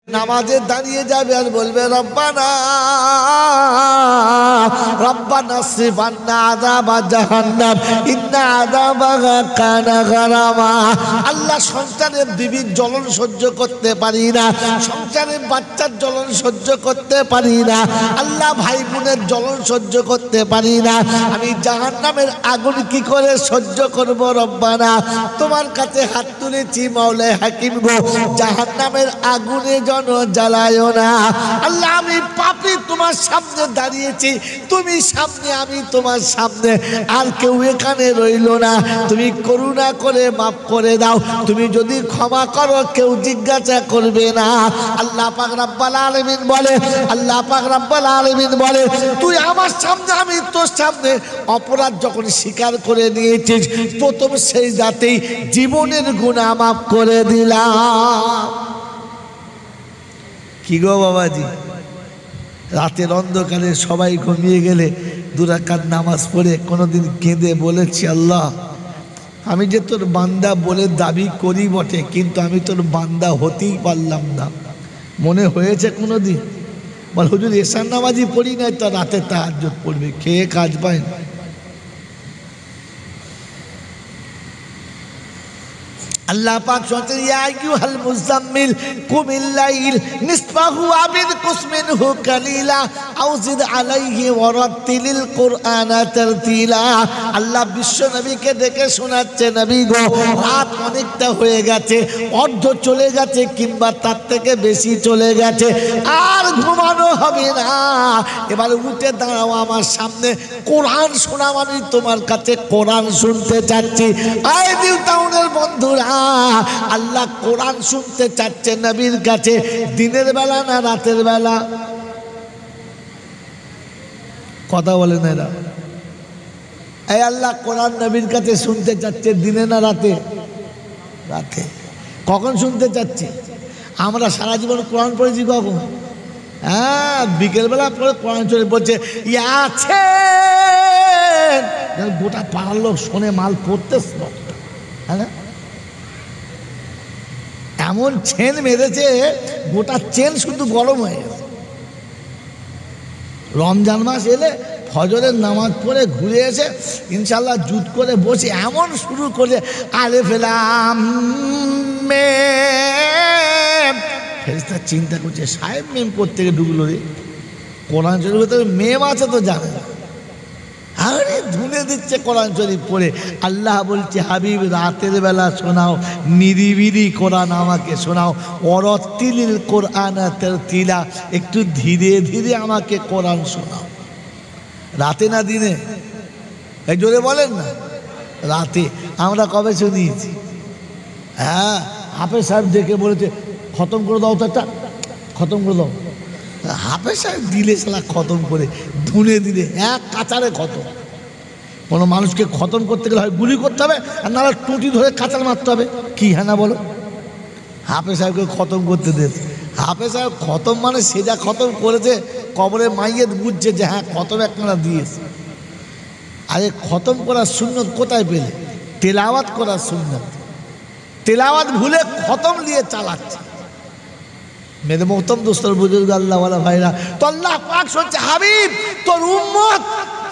নামাজে দাঁড়িয়ে যাবে আর বলবে রব্বানা রব্বানা সিরফ আন্না আযাবা জাহান্নাম ইন্না আযাবাহা কানা গারামা। আল্লাহ সন্তানের বিবির জ্বলন সহ্য করতে পারি না, সন্তানের বাচ্চার জ্বলন সহ্য করতে পারি না, আল্লাহ ভাই বোনের জ্বলন সহ্য করতে পারি না, আমি জাহান্নামের আগুন কি করে সহ্য করব রব্বানা। তোমার কাছে হাত তুলেছি মাওলাই হাকিম গো, জাহান্নামের আগুনে জ্বালায়ও না আল্লাহ। আমি পাপী তোমার সামনে দাঁড়িয়েছি, তুমি সামনে, আমি তোমার সামনে, আর কেউ এখানে রইল না। তুমি করুণা করে মাফ করে দাও, তুমি যদি ক্ষমা করো কেউ জিজ্ঞাসা করবে না। আল্লাহ পাক রব্বুল আলামিন বলে, আল্লাহ পাক রব্বুল আলামিন বলে তুই আমার সামনে, আমি তোর সামনে অপরাধ যখন স্বীকার করে নিয়েছিস প্রথম সেই রাতেই জীবনের গুনাহ মাফ করে দিলাম। কি গো বাবাজি, রাতের অন্ধকারে সবাই ঘুমিয়ে গেলে 2 রাকাত নামাজ পড়ে কোনোদিন কেঁদে বলেছি আল্লাহ আমি যে তোর বান্দা বলে দাবি করি বটে, কিন্তু আমি তোর বান্দা হতেই পারলাম না। মনে হয়েছে কোনোদিন? বল হুজুর এশার নামাজই পড়ি নাই তো রাতে তাহাজ্জুদ পড়বে, খেয়ে কাজ পায় না। আল্লাহ পাক বলেন ইয়া আইয়ুহাল মুযাম্মিল কুমিল লাইল নিসফাহু আও ইনকুস মিনহু কালিলা আও জিদ আলাইহি ওয়া রাত্তিলিল কুরআনা তারতিলা। আল্লাহ বিশ্ব নবীকে ডেকে শোনাচ্ছে, নবী গো রাত অনেকটা হয়ে গেছে, অর্ধ চলে গেছে কিংবা তার থেকে বেশি চলে গেছে, আর ঘুমানো হবে না, এবার উঠে দাঁড়াও আমার সামনে, কোরআন শোনাও, আমি তোমার কাছে কোরআন শুনতে চাচ্ছি। এই নিউ টাউনের বন্ধুরা, আল্লাহ কোরআন শুনতে চাচ্ছে নবীর কাছে, দিনের বেলা না রাতের বেলা? কথা বলে না এরা। এই আল্লাহ কোরআন নবীর কাছে শুনতে চাচ্ছে দিনে না রাতে? রাতে। কখন শুনতে চাচ্ছে? আমরা সারা জীবন কোরআন পড়েছি কখন? হ্যাঁ, বিকেলবেলা পরে কোরআন চলে বলছে আছে, গোটা পাড়ার লোক শোনে, মাল পড়তে, হ্যাঁ না? এমন চেন মেরেছে গোটা চেন শুধু গরম হয়ে গেছে। রমজান মাস এলে ফজরের নামাজ পড়ে ঘুরে এসে ইনশাল্লাহ জুত করে বসে এমন শুরু করে আলে ফেলাম ফেরেশতা চিন্তা করছে সাহেব মেম করতে গিয়ে ঢুকলো রে, কোরআন শরীফের ভেতরে মেম আছে তো জানে না, আরে ধুনে দিচ্ছে কোরআন শরীফ পড়ে। আল্লাহ বলছে হাবিব রাতের বেলা শোনাও, নিরিবিলি কোরআন আমাকে শোনাও, ওয়ারাত্তিলিল কুরআনা তারতিলা, একটু ধীরে ধীরে আমাকে কোরআন শোনাও। রাতে না দিনে? এই জোরে বলেন না। রাতে। আমরা কবে শুনিয়েছি? হ্যাঁ, হাফেজ সাহেব দেখে বলেছে খতম করে দাও, তো একটা খতম করে দাও। হাফেজ সাহেব দিলে সালা খতম করে ধুনে দিলে এক কাচারে খতম। কোনো মানুষকে খতম করতে গেলে হয় গুলি করতে হবে, আর নাহলে টুটি ধরে কাচার মারতে হবে। কি হ্যাঁ না বলো? হাফেজ সাহেবকে খতম করতে দিয়েছে। হাফেজ সাহেব খতম মানে সে যা খতম করেছে কবরে মাইয়েত বুঝছে যে হ্যাঁ খতম একটা দিয়েছে। আরে খতম করার সুন্নত কোথায় পেলে? তেলাওয়াত করার সুন্নত। তেলাওয়াত ভুলে খতম নিয়ে চালাচ্ছে। মেরে মোহতম দোস্তর বুজুর্গ আল্লাহওয়ালা ভাইরা, তো আল্লাহ পাক বলছে হাবিব তোর উম্মত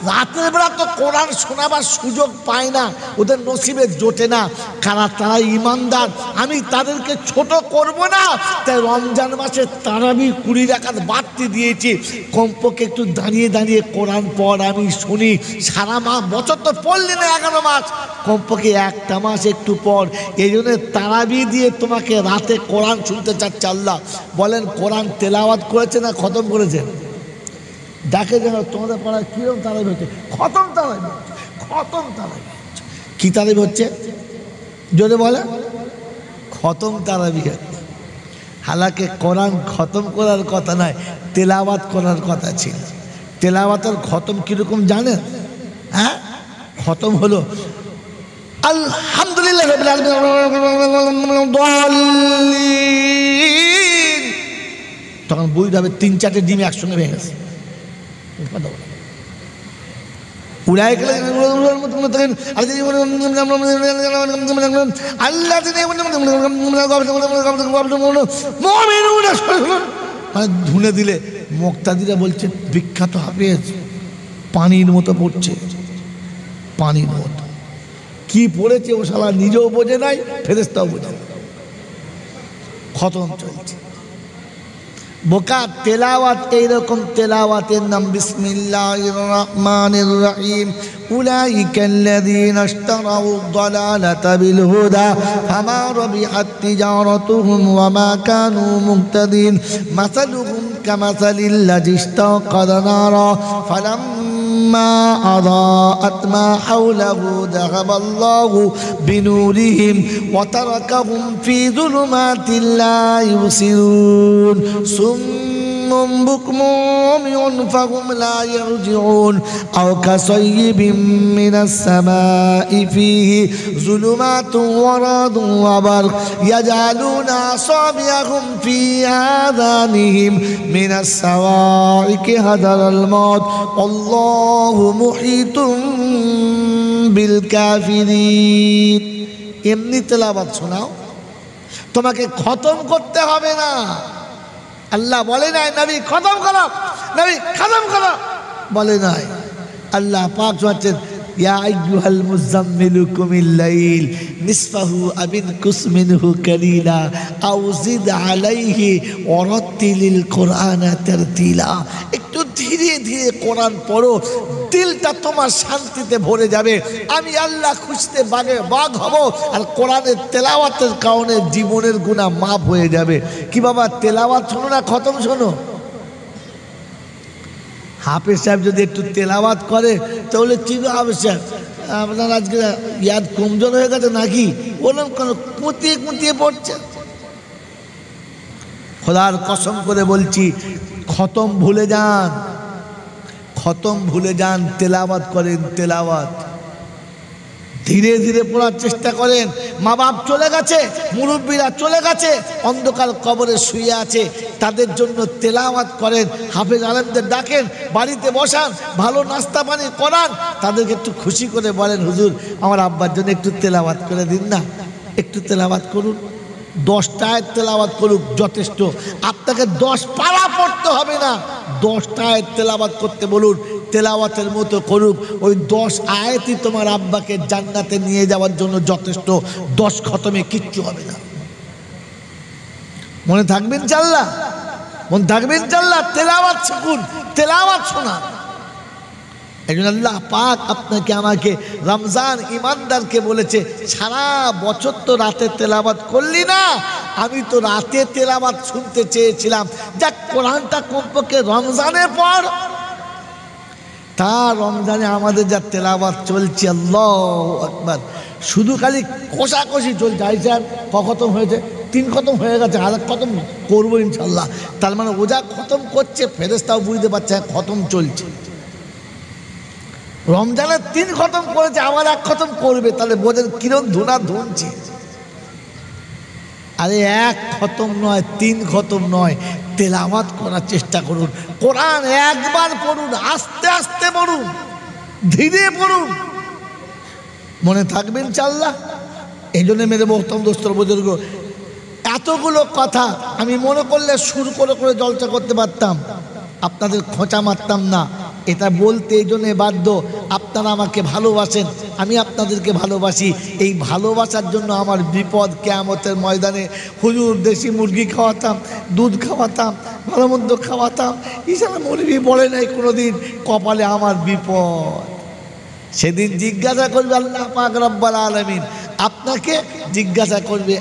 রাতের বেলা তো কোরআন শোনাবার সুযোগ পায় না, ওদের নসিবে জোটে না। তারা ইমানদার, আমি তাদেরকে ছোট করব না, তাই রমজান মাসে তারাবি 20 রাকাত বাড়তি দিয়েছি। কমপক্ষে একটু দাঁড়িয়ে দাঁড়িয়ে কোরআন পড়, আমি শুনি। সারা মাস বছর তো পড়লি না 11 মাস, কমপক্ষে একটা মাস একটু পড়। এই জন্য তারাবি দিয়ে তোমাকে রাতে কোরআন শুনতে চাচ্ছে আল্লাহ। বলেন কোরআন তেলাওয়াত করেছে না খতম করেছে? ডাকে যেন তোমাদের পাড়ায় কিরম তারাবি হচ্ছে? খতম তারাবি, খতম তারাবি। কি তারাবি হচ্ছে জোরে বলে? খতম তারাবি হচ্ছে। হালাকে কোরআন খতম করার কথা নয়, তেলাওয়াত করার কথা ছিল। তেলাওয়াতের খতম কিরকম জানেন? হ্যাঁ, খতম হলো আলহামদুলিল্লাহ রাব্বিল আলামিন, তখন বুঝতে হবে 3-4টে ডিম একসঙ্গে ভেঙে গেছে। উড়াই গেলে আল্লাহ মানে ধুনে দিলে মুক্তাদিরা বলছে বিখ্যাত হাফেজ পানির মতো পড়ছে, পানির মতো। কি পড়েছে ও শালা নিজেও বোঝে নাই, ফেরেশতাও বোঝে না। খতম চলছে। বোকা তেলাওয়াত এইরকম তেলাওয়াতের নাম বিসমিল্লাহির রহমানির রহিম। উলাইকাল্লাযীনা ইশতারাউদ দালালাতা বিল হুদা ফামা রাবিহাত তিজারাতুহুম ওয়া মা কানু মুহতাদিন মাসালুহুম কামাসালিল্লাযী ইশতাওকাদা নারা ফালাম্মা আযাআত মা হাওলাহু যাহাবাল্লাহু বিনুরিহিম ওয়া তারাকাহুম ফি যুলুমাতিল লা ইউবসিরুন সুম্মুম বুকমুম উময়ুন ফাহুম লা ইয়ারজিউন আও কাসাইয়্যিবিম মিনাস সামাই ফীহি যুলুমাতুন ওয়া রাদুন ওয়া বারক ইয়াজআলুনা আসাবিআহুম ফী আযানিহিম মিনাস সাওয়াইকি হাদারাল মাউত আল্লাহু মুহীতুম বিল কাফিরিন। এমনি তেলাওয়াত শোনাও, তোমাকে খতম করতে হবে না। আল্লাহ বলে নাই নবী খতম করো, নবী খতম করো বলে নাই। আল্লাহ পাক বলেন ইয়া আইয়ুহাল মুযাম্মিলু কুমিল লাইল নিসফাহু আবিনকুস মিনহু কালিলা আও জিদ আলাইহি ওয়ারাতিলিল কুরআনা তারতিলা। একটু ধীরে ধীরে কোরআন পড়ো, দিলটা তোমার শান্তিতে ভরে যাবে। আমি আল্লাহ খুশিতে বাগ হব, আর কোরআনের তেলাওয়াতের কারণে জীবনের গুনাহ মাফ হয়ে যাবে। কি বাবা তেলাওয়াত শোনো না খতম শোনো? হাফেজ সাহেব যদি একটু তেলাওয়াত করে তাহলে ঠিক হাফেজ সাহেব আপনার আজকে ইয়াদ কমজোর হয়ে গেছে নাকি, বললাম কেন কুঁতিয়ে কুঁতিয়ে পড়ছে। খোদার কসম করে বলছি খতম ভুলে যান, খতম ভুলে যান, তেলাওয়াত করেন, তেলাওয়াত ধীরে ধীরে পড়ার চেষ্টা করেন। মা বাপ চলে গেছে, মুরব্বীরা চলে গেছে, অন্ধকার কবরে শুয়ে আছে, তাদের জন্য তেলাওয়াত করেন, হাফেজ আলেমদের ডাকেন, বাড়িতে বসান, ভালো নাস্তা পানি করান, তাদেরকে একটু খুশি করে বলেন হুজুর আমার আব্বার জন্য একটু তেলাওয়াত করে দিন না, একটু তেলাওয়াত করুন। 10টা আয়াত তেলাওয়াত করুক যথেষ্ট, আপনাকে 10 পারা পড়তে হবে না, 10টা আয়াত তেলাওয়াত করতে বলুন, তেলাওয়াতের মতো করুক। ওই 10 আয়াতই তোমার আব্বাকে জান্নাতে নিয়ে যাওয়ার জন্য যথেষ্ট, 10 খতমে কিচ্ছু হবে না। মনে থাকবেন ইনশাআল্লাহ, মনে থাকবেন ইনশাআল্লাহ। তেলাওয়াত শিখুন, তেলাওয়াত শোনা। একজন আল্লাহ পাক আপনাকে আমাকে রমজান ইমানদারকে বলেছে সারা বছর তো রাতে তেলাওয়াত করলি না, আমি তো রাতে তেলাওয়াত শুনতে চেয়েছিলাম, যাক কোরআনটা কমপক্ষে রমজানের পর। তা রমজানে আমাদের যা তেলাওয়াত চলছে আল্লাহু আকবার, শুধু খালি কষাকষি চলছে। আইসার খতম হয়েছে, 3 খতম হয়ে গেছে, আর খতম করবো ইনশাল্লাহ। তার মানে ও যা খতম করছে ফেরেশতাও বুঝতে পারছে খতম চলছে। রমজানের 3 খতম করেছে, আবার 1 খতম করবে, তাহলে বোঝেন কিরম ধুনা ধুনছে। আরে 1 খতম নয়, 3 খতম নয়, তেলাওয়াত করার চেষ্টা করুন। কোরআন একবার পড়ুন, আস্তে আস্তে পড়ুন, ধীরে পড়ুন, মনে থাকবে ইনশাআল্লাহ। এই জন্য মেরে মোহতরম দোস্তর বুজুর্গ, এতগুলো কথা আমি মনে করলে সুর করে করে জলসা করতে পারতাম, আপনাদের খোঁচা মারতাম না। এটা বলতে এই জন্যে বাধ্য, আপনারা আমাকে ভালোবাসেন, আমি আপনাদেরকে ভালোবাসি। এই ভালোবাসার জন্য আমার বিপদ কিয়ামতের ময়দানে। হুজুর দেশি মুরগি খাওয়াতাম, দুধ খাওয়াতাম, ভালো মন্দ খাওয়াতাম, ইশারা মুরগি বলে নাই কোনোদিন, কপালে আমার বিপদ। সেদিন জিজ্ঞাসা করবে আল্লাহ পাক রব্বুল আলামিন, আপনাকে জিজ্ঞাসা করবে,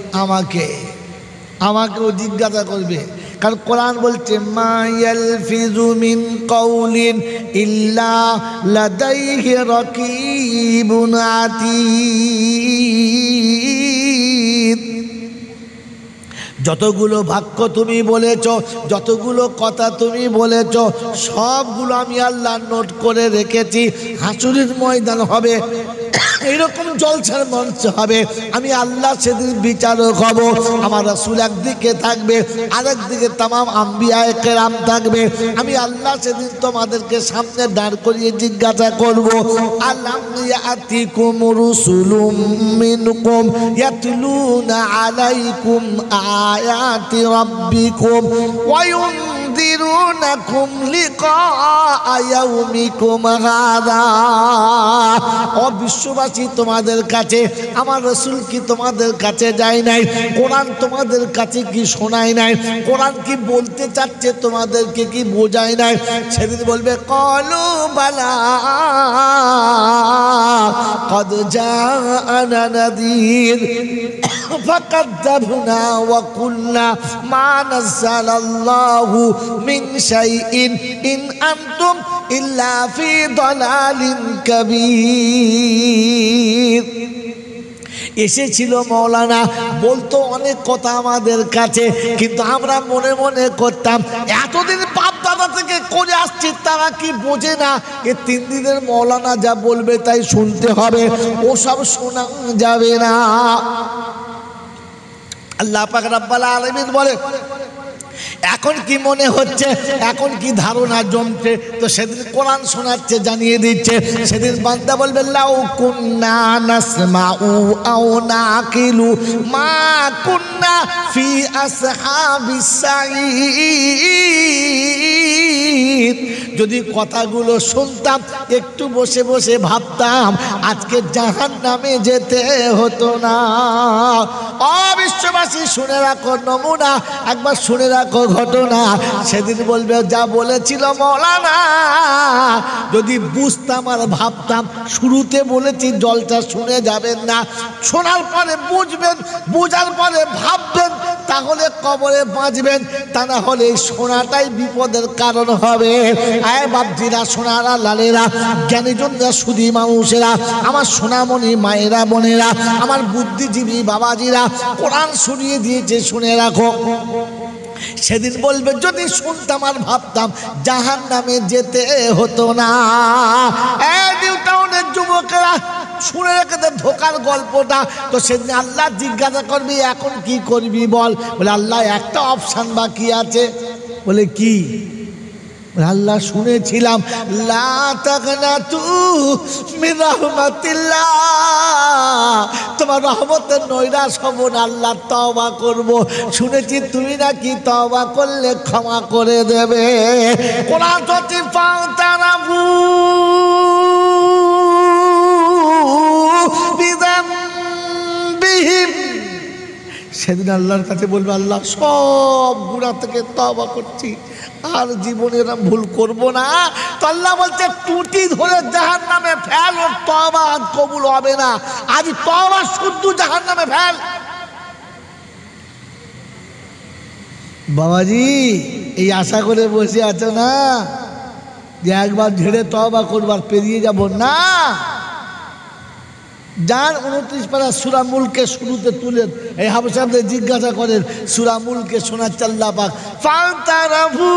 আমাকেও জিজ্ঞাসা করবে। কারণ কোরআন বলছে মা ইয়ালফিজু মিন কাউলিন ইল্লা লাদাইহি রাকিবুন আতীদ। যতগুলো বাক্য তুমি বলেছ, যতগুলো কথা তুমি বলেছ, সবগুলো আমি আল্লাহ নোট করে রেখেছি। হাসুরের ময়দান হবে, এরকম জলসার মঞ্চ হবে, আমি আল্লাহ সেদিন বিচারক হব। আমার রাসূল একদিকে থাকবে, আরেকদিকে তামাম আম্বিয়ায়ে কেরাম থাকবে। আমি আল্লাহ সেদিন তোমাদেরকে সামনে দাঁড় করিয়ে জিজ্ঞাসা করব, আলাম ইয়াতিকুম রুসুলুম মিনকুম ইয়াতলুনা আলাইকুম আয়াতি রাব্বিকুম ওয়া ইউনযিরুনাকুম লিকা ইয়াউমিকুম হাযা। ও বিশ্ববাসী, তোমাদের কাছে আমার রাসূল কি তোমাদের কাছে যায় নাই? কোরআন তোমাদের কাছে কি শোনায় নাই? কোরআন কি বলতে চাচ্ছে তোমাদেরকে কি বোঝায় নাই? সেদিন বলবে ক্বালু বালা قد جاءنا نذير فكذبنا وقلنا ما نزل الله من شيء إن أنتم إلا في ضلال كبير। এসেছিল মৌলানা, বলতো অনেক কথা আমাদের কাছে, কিন্তু আমরা মনে মনে করতাম এতদিন বাপ দাদা থেকে করে আসছি, তারা কি বোঝে না এ 3 দিনের মৌলানা যা বলবে তাই শুনতে হবে, ওসব শোনা যাবে না। আল্লাহ পাক রব্বুল আলামিন বলে এখন কি মনে হচ্ছে, এখন কি ধারণা জমছে? তো সেদিন কোরআন শোনাচ্ছে, জানিয়ে দিচ্ছে। সেদিন বান্দা বলবে লাউ কুন্না নাসমাউ আও নাকিলু মা কুন্না ফি আসহাবিস সাঈদ। যদি কথাগুলো শুনতাম, একটু বসে বসে ভাবতাম, আজকে জাহান্নামে যেতে হতো না। অবিশ্ববাসী শুনে রাখো নমুনা, একবার শুনে রাখো ঘটনা। সেদিন বলবে যা বলেছিল মৌলানা, যদি বুঝতাম আর ভাবতাম, শুরুতে বলেছি জলটা শুনে যাবেন না, শোনার পরে বুঝবেন, বুঝার পরে ভাববেন, তাহলে কবরে বাঁচবেন, তা না হলে শোনাটাই বিপদের কারণ হবে। আয় বাপজিরা, সোনারা, লালেরা, জ্ঞানীজনরা, সুধী মানুষেরা, আমার সোনামণি মায়েরা, বোনেরা, আমার বুদ্ধিজীবী বাবাজিরা, কোরআন শুনিয়ে দিয়েছে, শুনে রাখো। সেদিন বলবে যদি শুনতাম আর ভাবতাম, জাহান্নামে যেতে হতো না। নিউ টাউনের যুবকেরা শুনে রেখে দে ধোকার গল্পটা। তো সেদিন আল্লাহ জিজ্ঞাসা করবি এখন কি করবি বল? বলে আল্লাহ একটা অপশান বাকি আছে। বলে কি? আল্লাহ শুনেছিলাম লা তাকনাতু মিন রাহমাতিল্লাহ, তোমার রহমতের নৈরাশ হব না, আল্লাহ তওবা করব। শুনেছি তুমি নাকি তওবা করলে ক্ষমা করে দেবে। কোরআন হচ্ছে ফাতারাবু বিযামবিহিম। সেদিন আল্লাহর কাছে বলবে আল্লাহ সব গুনাহ থেকে তওবা করছি, আর জীবনে এরকম ভুল করব না। তো আল্লাহ বলছে টুটি ধরে জাহান্নামে ফেল, ওর তওবা আজ কবুল হবে না, আজ তওবা শুদ্ধ জাহান্নামে ফেল। বাবাজি এই আশা করে বসে আছো না যে একবার ঝেড়ে তওবা করবার পেরিয়ে যাব না। যার 29 পারা সূরা মুলকে শুরুতে তুলেন, এই হাবশাদের জিজ্ঞাসা করেন সূরা মুলকে শোনাচ্ছে আল্লাহ পাক ফাতারাফু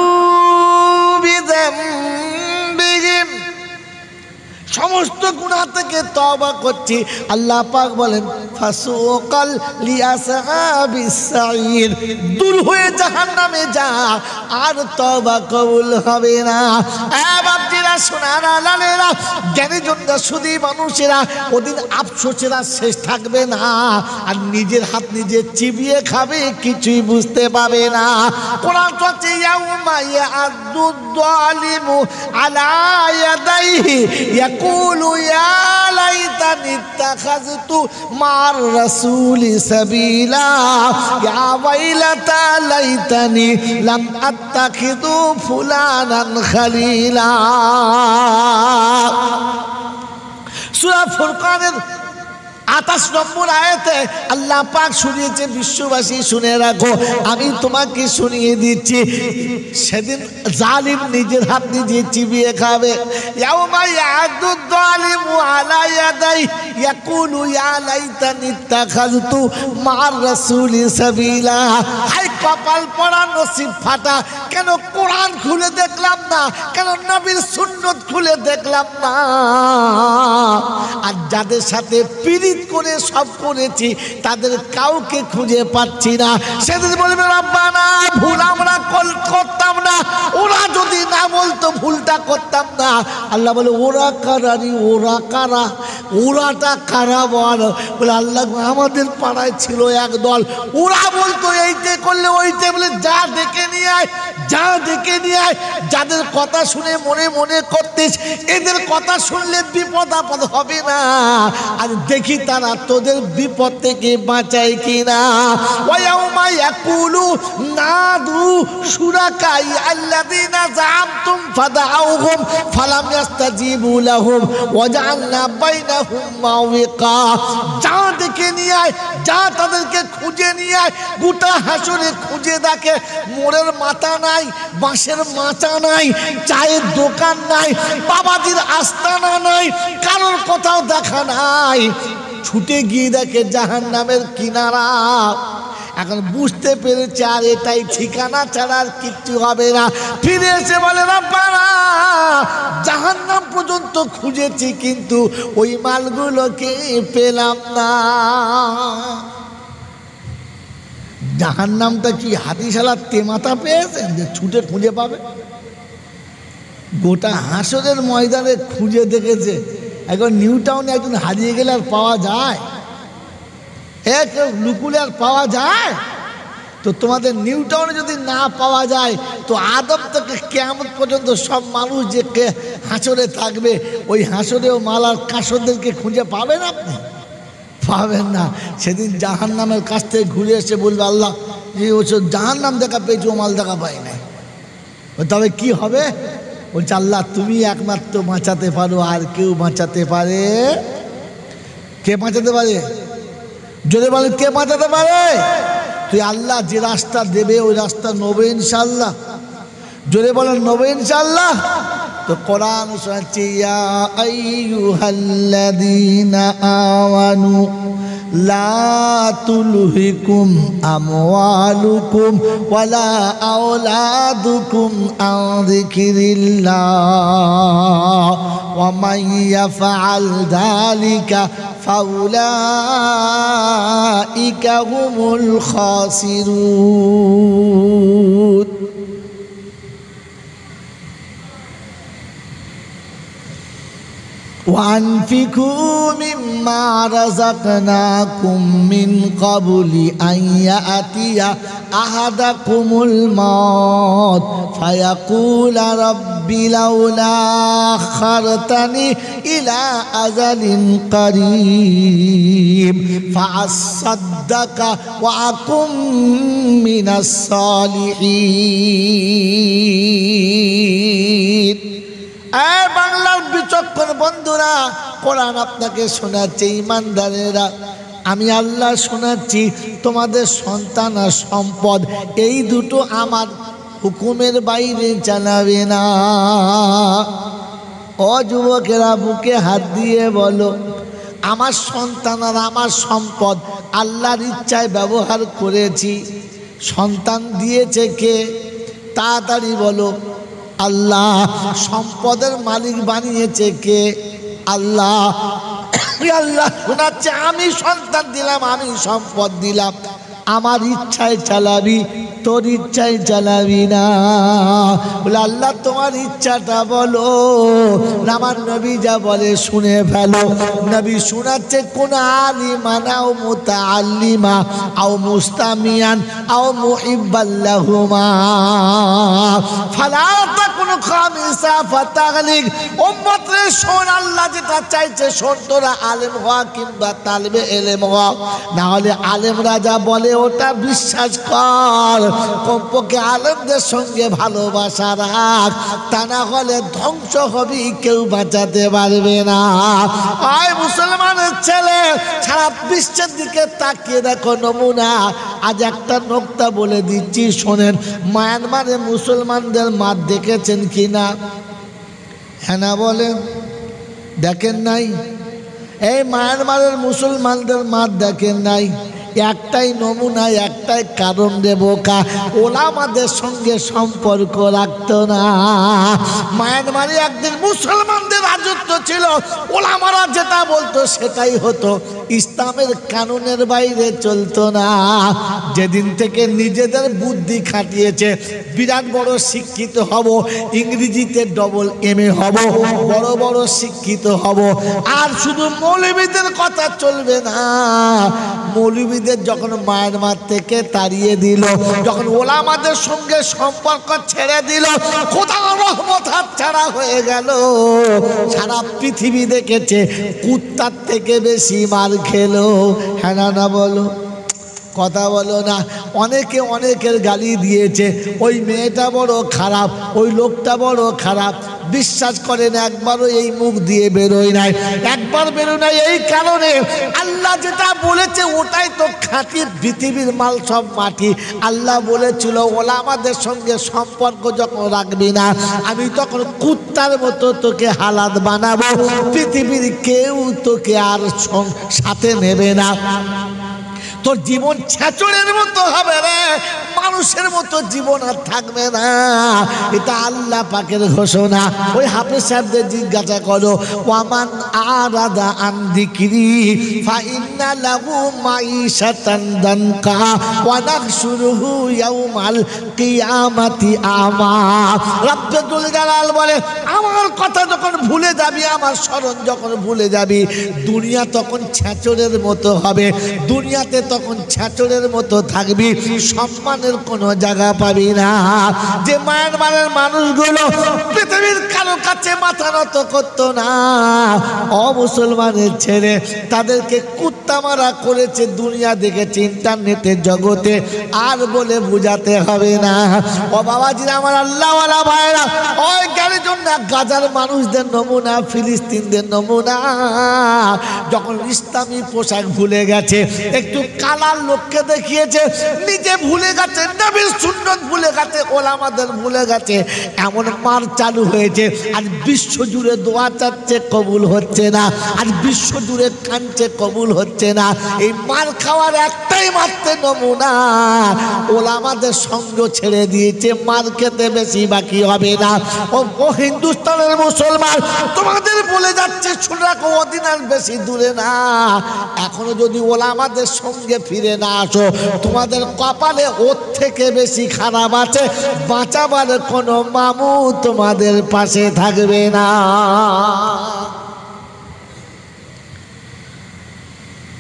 বিযামবিহিম, সমস্ত গুনাহ থেকে তওবা করছি। আল্লাহ পাক বলেন ফাসুকাল লিআসহাবিস সাঈর, দূর হয়ে জাহান্নামে যা, আর তওবা কবুল হবে না। বাপজিরা, সোনারা, লালেরা, জ্ঞানীজনরা, সুধী মানুষেরা, ওদিন আফসোসেরা শেষ থাকবে না, আর নিজের হাত নিজে চিবিয়ে খাবে, কিছুই বুঝতে পাবে না। কোরআন বলছে ইয়াউমা ইয়াদুদ যালিমু আলা ইয়াদাইহি ইয়াকুলু ইয়া লাইতানি ইত্তাখাযতু মা'আর রাসূলি সাবিলা ইয়া ওয়াইলাতা লাইতানি লাম আত্তাখিযু ফুলানান খালিলা। সূরা ফুরকানের 28 নম্বর আয়াতে আল্লাহ পাক শুনিয়েছে, বিশ্ববাসী শুনে রাখো, আমি তোমাকে শুনিয়ে দিচ্ছি। সেদিন জালিম নিজের হাত নিজে চিবিয়ে খাবে। ইয়াউমা ইয়াদুদ যালিমু আলা ইয়াদাই ইয়াকুলু ইয়া লাইতানি ইত্তাখাযতু মা'আর রাসূলি সাবিলা। হায় কপাল পড়া, নসিব ফাটা, কেন কোরআন খুলে দেখলাম না, কেন নবীর সুন্নাত খুলে দেখলাম না। আর যাদের সাথে পীড়িত করে সব করেছি, তাদের কাউকে খুঁজে পাচ্ছি না। সেদিন বলবে রব্বানা ভুল আমরা করতাম না, ওরা যদি না বলতো ভুলটা করতাম না। আল্লাহ বলে ওরা কারারি, ওরা কারা, ওরাটা কারা বল? বলে আল্লাহ আমাদের পাড়ায় ছিল এক দল, ওরা বলতো এইতে করলে ওইতে, বলে যা ডেকে নিয়ে আয়, যা ডেকে নিয়ে আয়। যাদের কথা শুনে মনে মনে করতিস এদের কথা শুনলে বিপদ আপদ হবে না, আর দেখি তারা তোদের বিপদ থেকে বাঁচায় কিনা। ওয়ায়াউমা ইয়াকুলু নাদু শুরাকাই আল্লাযীনা যাআমতুম ফাদাউহুম ফালাম ইস্তাজিবু লাহুম ওয়াজআলনা বাইনাহুম মাওয়াকা। যা ডেকে নিয়ে আয়, যা তাদেরকে খুঁজে নিয়ে আয়। গোটা হাসরে খুঁজে দেখে মোড়ের মাথা নাই, বাঁশের মাচা নাই, চায়ের দোকান নাই, বাবাজির আস্তানা নাই, কারোর কোথাও দেখা নাই। ছুটে গিয়ে দেখে জাহান্নামের কিনারা। এখন বুঝতে পেরেছে আর এটাই ঠিকানা ছাড়া আর কিচ্ছু হবে না। ফিরে এসে বলে রব্বানা জাহান্নাম পর্যন্ত খুঁজেছি কিন্তু ওই মালগুলোকে পেলাম না। জাহান্নামটা কি হাতিশালার তেমাতা পেয়েছেন যে ছুটে খুঁজে পাবে? গোটা হাসরের ময়দানে খুঁজে দেখেছে। এখন নিউ টাউনে একজন হারিয়ে গেলে আর পাওয়া যায়? এক লুকুলে আর পাওয়া যায়? তো তোমাদের নিউ টাউনে যদি না পাওয়া যায় তো আদম থেকে কিয়ামত পর্যন্ত সব মানুষ যে হাসরে থাকবে ওই হাসরেও মালার কাসরদেরকে খুঁজে পাবেন আপনি? পাবেন না। সেদিন জাহান্নামের কাছ থেকে ঘুরে এসে বলবে আল্লাহ যে ওসব জাহান্নাম দেখা পেয়েছি, ও মাল দেখা পাই নাই। তবে কি হবে? বলছে আল্লাহ তুমি একমাত্র বাঁচাতে পারো, আর কেউ বাঁচাতে পারে? কে বাঁচাতে পারে? যদি বলেন কে বাঁচাতে পারে? তুই আল্লাহ যে রাস্তা দেবে ওই রাস্তা নেবে ইনশাআল্লাহ। যদি বলেন নেবে ইনশাআল্লাহ। তো কোরআন শোনাচ্ছে ইয়া আইয়ুহাল্লাযীনা আমানু লা তুলহিকুম আমওয়ালুকুম ওয়ালা আওলাদুকুম আন যিকরিল্লাহ ওয়া মান ইয়াফআল যালিকা ফাউলাইকা হুমুল খাসিরুন। وأنفقوا مما رزقناكم من قبل أن يأتي أحدكم الموت فيقول رب لولا أخرتني إلى أجل قريب فأصدق وأكن من الصالحين। বাংলার বিচক্ষণ বন্ধুরা, কোরআন আপনাকে শোনাচ্ছে ঈমানদারেরা, আমি আল্লাহ শোনাচ্ছি তোমাদের সন্তান আর সম্পদ এই দুটো আমার হুকুমের বাইরে চালাবে না। ও যুবকেরা বুকে হাত দিয়ে বলো আমার সন্তান আর আমার সম্পদ আল্লাহর ইচ্ছায় ব্যবহার করেছি। সন্তান দিয়েছে কে? তাড়াতাড়ি বলো। আল্লাহ। সম্পদের মালিক বানিয়েছে কে? আল্লাহ। আল্লাহ শোনাচ্ছে আমি সন্তান দিলাম, আমি সম্পদ দিলাম, আমার ইচ্ছায় চালাবি, তোর ইচ্ছায় চালাবি না। বলে আল্লাহ তোমার ইচ্ছাটা বলো। আমার নবী যা বলে শুনে ফেলো। নবী শোনাচ্ছে কোন আলিমা আও মুতাআল্লিমা আও মুস্তামিয়ান আও মুহিব্বাল্লাহুমা ফালা তাকুন খামিসা ফাতাগলিক। উম্মত রে শোন, আল্লাহ যেটা চাইছে শোন, তোরা আলেম হওয়া কিংবা তালিবে ইলম হওয়া, না হলে আলেমরা যা বলে ওটা বিশ্বাস কর। কমপক্ষে আলেমদের সঙ্গে ভালোবাসা রাখ, তা না হলে ধ্বংস হবি, কেউ বাঁচাতে পারবে না। আয় মুসলমানের ছেলে, সারা বিশ্বের দিকে তাকিয়ে দেখো নমুনা। আজ একটা নোকতা বলে দিচ্ছি শোনেন। মায়ানমারে মুসলমানদের মাঠ দেখেছেন কিনা? হ্যাঁ না বলেন? দেখেন নাই? এই মায়ানমারের মুসলমানদের মাঠ দেখেন নাই? একটাই নমুনা, একটাই কারণ দেব, ওলামাদের সঙ্গে সম্পর্ক রাখতো না। মায়ানমারে একদিন মুসলমানদের রাজত্ব ছিল, ওলামারা যেটা বলতো সেটাই হতো। ইসলামের কানুনের বাইরে চলতো না। যেদিন থেকে নিজেদের বুদ্ধি খাটিয়েছে বিরাট বড় শিক্ষিত হব, ইংরেজিতে ডবল MA হব, বড় বড় শিক্ষিত হব, আর শুধু মৌলবীদের কথা চলবে না। মৌলবীদের যখন মায়ানমার থেকে তাড়িয়ে দিল, যখন ওলামাদের সঙ্গে সম্পর্ক ছেড়ে দিল, খোদার রহমত হাতছাড়া হয়ে গেল। সারা পৃথিবী দেখেছে কুত্তার থেকে বেশি মার খেলো। হ্যাঁ না বলো, কথা বলো না। অনেকে অনেকের গালি দিয়েছে, ওই মেয়েটা বড় খারাপ, ওই লোকটা বড় খারাপ। বিশ্বাস করেন একবারও এই মুখ দিয়ে বেরোয় নাই, একবার বেরোয় নাই। এই কারণে আল্লাহ যেটা বলেছে ওটাই তো খাঁটি, পৃথিবীর মাল সব মাটি। আল্লাহ বলেছিল ওলামাদের সঙ্গে সম্পর্ক যখন রাখবি না, আমি তখন কুত্তার মতো তোকে হালাত বানাবো, পৃথিবীর কেউ তোকে আর সাথে নেবে না। তোর জীবন ছেচড়ের মতো হবে রে, মানুষের মতো জীবন আর থাকবে না। এটা আল্লাহ পাকের ঘোষণা। ওই হাফেজ সাহেবদের জিজ্ঞাসা করো, ওয়ামান আরাদা আন যিকরি ফাইন্না লাহু মাইশাতান দানকা ওয়া নাহশুরুহু ইয়াউমাল কিয়ামাতি আমা। রব্বুল জালাল বলে, আমার কথা যখন ভুলে যাবি, আমার স্মরণ যখন ভুলে যাবি, দুনিয়া তখন ছেচড়ের মতো হবে, দুনিয়াতে তখন ছেচড়ের মতো থাকবি, সম্মানের কোনো জায়গা পাবি না। যে মায়ানমারের মানুষগুলো পৃথিবীর কারো কাছে মাথা নত করতো না, অমুসলমানের ছেড়ে তাদেরকে কুত্তা মারা করেছে, দুনিয়া দেখেছে ইন্টারনেটের জগতে, আর বলে বুঝাতে হবে না। ও বাবাজিরা আমার, আল্লাহওয়ালা ভাইরা, ওই জ্ঞানের জন্য গাজার মানুষদের নমুনা, ফিলিস্তিনদের নমুনা। যখন ইসলামী পোশাক ভুলে গেছে, একটু কালার লোককে দেখিয়েছে, নিজে ভুলে গেছে, নবীর সুন্নত ভুলে গেছে, ওলামাদের ভুলে গেছে, এমন মার চালু হয়েছে। আজ বিশ্ব জুড়ে দোয়া চাচ্ছে, কবুল হচ্ছে না। আজ বিশ্ব জুড়ে কাঁদছে, কবুল হচ্ছে না। এই মার খাওয়ার একটাই মাত্র নমুনা, ওলামাদের সঙ্গ ছেড়ে দিয়েছে, মার খেতে বেশি বাকি হবে না। ও হিন্দুস্তানের মুসলমান, তোমাদের বলে যাচ্ছে, শুনে রাখো, ওদিন আর বেশি দূরে না। এখনো যদি ওলামাদের সঙ্গে ফিরে না আসো, তোমাদের কপালে ওর থেকে বেশি খারাপ আছে। বাঁচাবার কোনো মামু তোমাদের পাশে থাকবে না।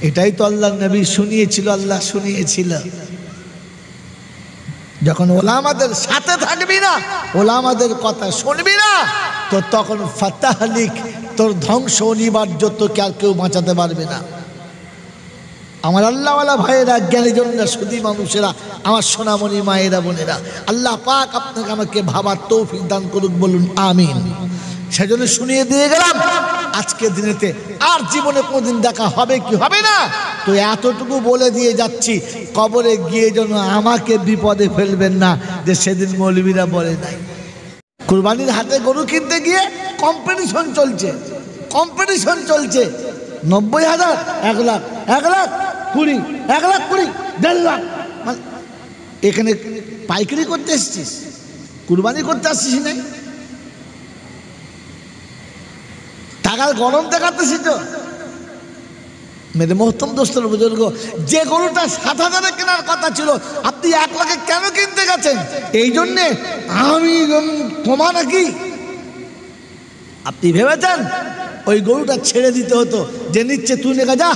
এটাই তো আল্লাহ নবী শুনিয়েছিল, আল্লাহ শুনিয়েছিল। যখন ওলামাদের সাথে থাকবি না, ওলামাদের কথা শুনবি না, তো তখন ফাতাহলিক, তোর ধ্বংস অনিবার্য, তোকে আর কেউ বাঁচাতে পারবে না। আমার আল্লাহওয়ালা ভাইয়েরা, জ্ঞানীজনরা, সুধী মানুষেরা, আমার সোনামণি মায়েরা, বোনেরা, আল্লাহ পাক আপনাকে আমাকে ভাবার তৌফিক দান করুক, বলুন আমিন। সেজন্য শুনিয়ে দিয়ে গেলাম আজকের দিনেতে। আর জীবনে কোনদিন দেখা হবে কি হবে না, তো এতটুকু বলে দিয়ে যাচ্ছি, কবরে গিয়ে যেন আমাকে বিপদে ফেলবেন না, যে সেদিন মৌলবীরা বলে নাই। কুরবানির হাতে গরু কিনতে গিয়ে কম্পিটিশন চলছে, কম্পিটিশন চলছে। 90,000, 1 লাখ, 1 লাখ 20, 1 লাখ 20, 1.5 লাখ। এখানে পাইকারি করতে এসছিস, কুরবানি করতে আসছিস নাই? টাকার গরম দেখাতেছিস তো। মেরে মোহতম দোস্তর বুজুর্গ, যে গরুটা 7,000-এ কেনার কথা ছিল, আপনি 1 লাখে কেন কিনতে গেছেন? এই জন্যে আমি কমা নাকি? আপনি ভেবেছেন ওই গরুটা ছেড়ে দিতে হতো, যে নিচ্ছে তুই লেখা যা,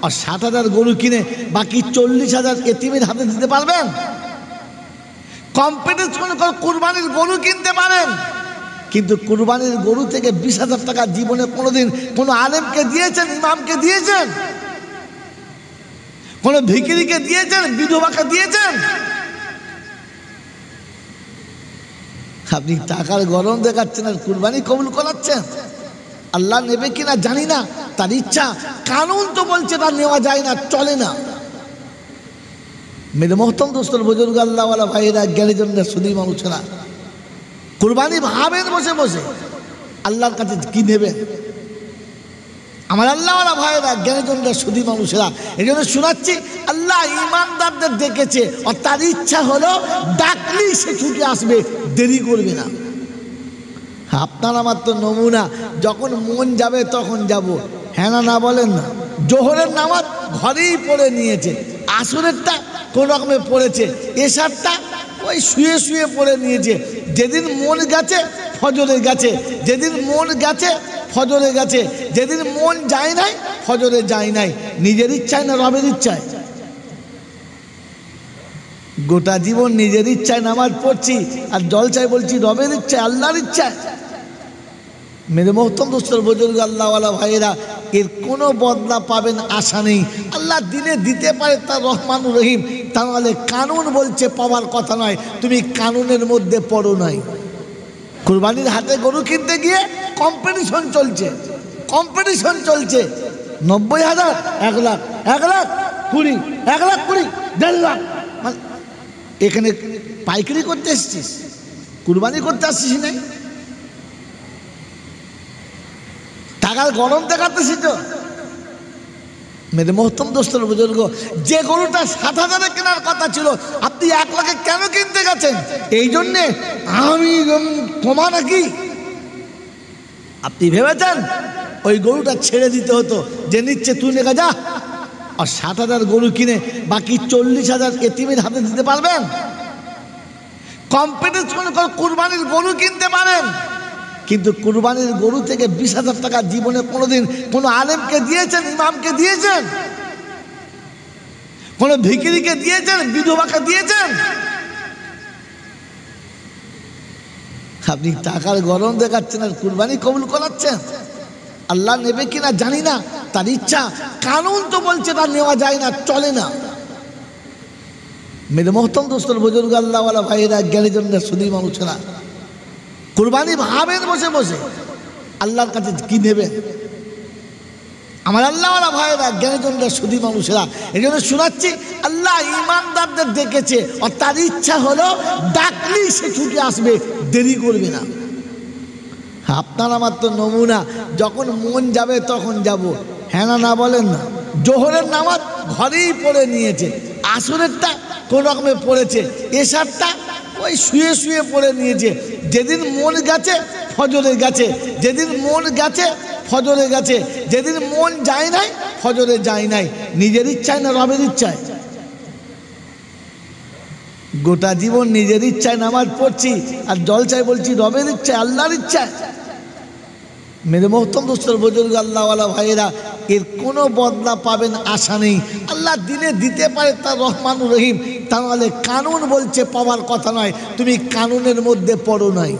আর 7,000 গরু কিনে বাকি 40,000 এতিমের হাতে দিতে পারবেন? কম্পিটিশন করে কুরবানির গরু কিনতে পারেন, কিন্তু কুরবানির গরু থেকে 20,000 টাকা জীবনে কোনোদিন কোনো আলেমকে দিয়েছেন, ইমামকে দিয়েছেন, কোনো ভিখিরিকে দিয়েছেন, বিধবাকে দিয়েছেন? আপনি টাকার গরম দেখাচ্ছেন আর কুরবানি কবুল করাচ্ছেন। আল্লাহ নেবে কিনা জানি না, তার ইচ্ছা। কানুন তো বলছে তা নেওয়া যায় না, চলে না। মেরে মোহতম দোস্তর বুজুর্গ, আল্লাহওয়ালা ভাইয়েরা, জ্ঞানীজনরা, সুধী মানুষেরা, কুরবানি ভাবেন বসে বসে আল্লাহর কাছে কি নেবেন। আমার আল্লাহওয়ালা ভাইয়েরা, জ্ঞানীজনরা, সুধী মানুষেরা, এই জন্য শোনাচ্ছি, আল্লাহ ইমানদারদের ডেকেছে, আর তার ইচ্ছা হলো ডাকলেই সে ছুটে আসবে, দেরি করবে না। আপনার আমার তো নমুনা, যখন মন যাবে তখন যাব। হ্যাঁ না বলেন না? জোহরের নামাজ ঘরেই পড়ে নিয়েছে, আসরেরটা কোন রকমে পড়েছে, এশারটা ওই শুয়ে শুয়ে পড়ে নিয়েছে। যেদিন মন গেছে ফজরে গেছে, যেদিন মন গেছে ফজরে গেছে, যেদিন মন যায় নাই ফজরে যায় নাই। নিজের ইচ্ছায় না রবের ইচ্ছায়? গোটা জীবন নিজের ইচ্ছায় নামাজ পড়ছি আর জলসায় বলছি রবের ইচ্ছায়, আল্লাহর ইচ্ছায়। মেরে মোহতম দোস্তর বুজুর্গ আল্লাহওয়ালা ভাইয়েরা, এর কোনো বদলা পাবেন আশা নেই। আল্লাহ দিনে দিতে পারে, তার রহমানুর রহিম। তাহলে কানুন বলছে পাওয়ার কথা নয়, তুমি কানুনের মধ্যে পড়ো নাই। কুরবানির হাতে গরু কিনতে গিয়ে কম্পিটিশন চলছে, কম্পিটিশন চলছে। 90,000, 1 লাখ, 1 লাখ 20, 1 লাখ 20, 1.5 লাখ। মানে এখানে পাইকারি করতে এসছিস, কুরবানি করতে আসছিস নাই? টাকার গরম দেখাতেছিস তো। মেরে মোহতম দোস্তর বুজুর্গ, যে গরুটা 7,000-এ কেনার কথা ছিল আপনি 1 লাখে কেন কিনতে গেছেন? এই জন্যে আমি কমা নাকি? আপনি ভেবেছেন ওই গরুটা ছেড়ে দিতে হতো, যে নিচ্ছে তুই নেগা যা। আর 7,000 গরু কিনে বাকি 40,000 এতিমের হাতে দিতে পারবেন? কম্পিটিশন করে কুরবানির গরু কিনতে পারেন, কিন্তু কুরবানির গরু থেকে 20,000 টাকা জীবনে কোনোদিন কোনো আলেমকে দিয়েছেন, ইমামকে দিয়েছেন, কোনো ভিখিরিকে দিয়েছেন, বিধবাকে দিয়েছেন? আপনি টাকার গরম দেখাচ্ছেন আর কুরবানি কবুল করাচ্ছেন। আল্লাহ নেবে কিনা জানি না, তার ইচ্ছা। কানুন তো বলছে তা নেওয়া যায় না, চলে না। মেরে মোহতম দোস্তর বুজুর্গ আল্লাহওয়ালা ভাইয়েরা, জ্ঞানী জনের সুদী মানুষেরা, কুরবানি ভাবেন বসে বসে আল্লাহর কাছে কি নেবেন? আমার আল্লাহওয়ালা ভাইয়েরা, জ্ঞানীজনরা, সুদী মানুষেরা, এই জন্য শোনাচ্ছি, আল্লাহ ইমানদারদের ডেকেছে, আর তার ইচ্ছা হলো ডাকলেই সে ছুটে আসবে, দেরি করবে না। আপনার আমার তো নমুনা, যখন মন যাবে তখন যাব। হ্যাঁ না বলেন না? জোহরের নামাজ ঘরেই পড়ে নিয়েছে, আসরেরটা কোন রকমে পড়েছে, এশারটা ওই শুয়ে শুয়ে পড়ে নিয়েছে। যেদিন মন গেছে ফজরে গেছে, যেদিন মন গেছে ফজরে গেছে, যেদিন মন যায় নাই ফজরে যায় নাই। নিজের ইচ্ছায় না রবের ইচ্ছায়? গোটা জীবন নিজের ইচ্ছায় নামাজ পড়ছি আর জলসায় বলছি রবের ইচ্ছায়, আল্লাহর ইচ্ছায়। মেরে মোহতম দোস্তর বুজুর্গ আল্লাহওয়ালা ভাইয়েরা, এর কোনো বদলা পাবেন আশা নেই। আল্লাহ দিনে দিতে পারে, তার রহমানুর রহিম। তাহলে কানুন বলছে পাওয়ার কথা নয়, তুমি কানুনের মধ্যে পড়ো নাই।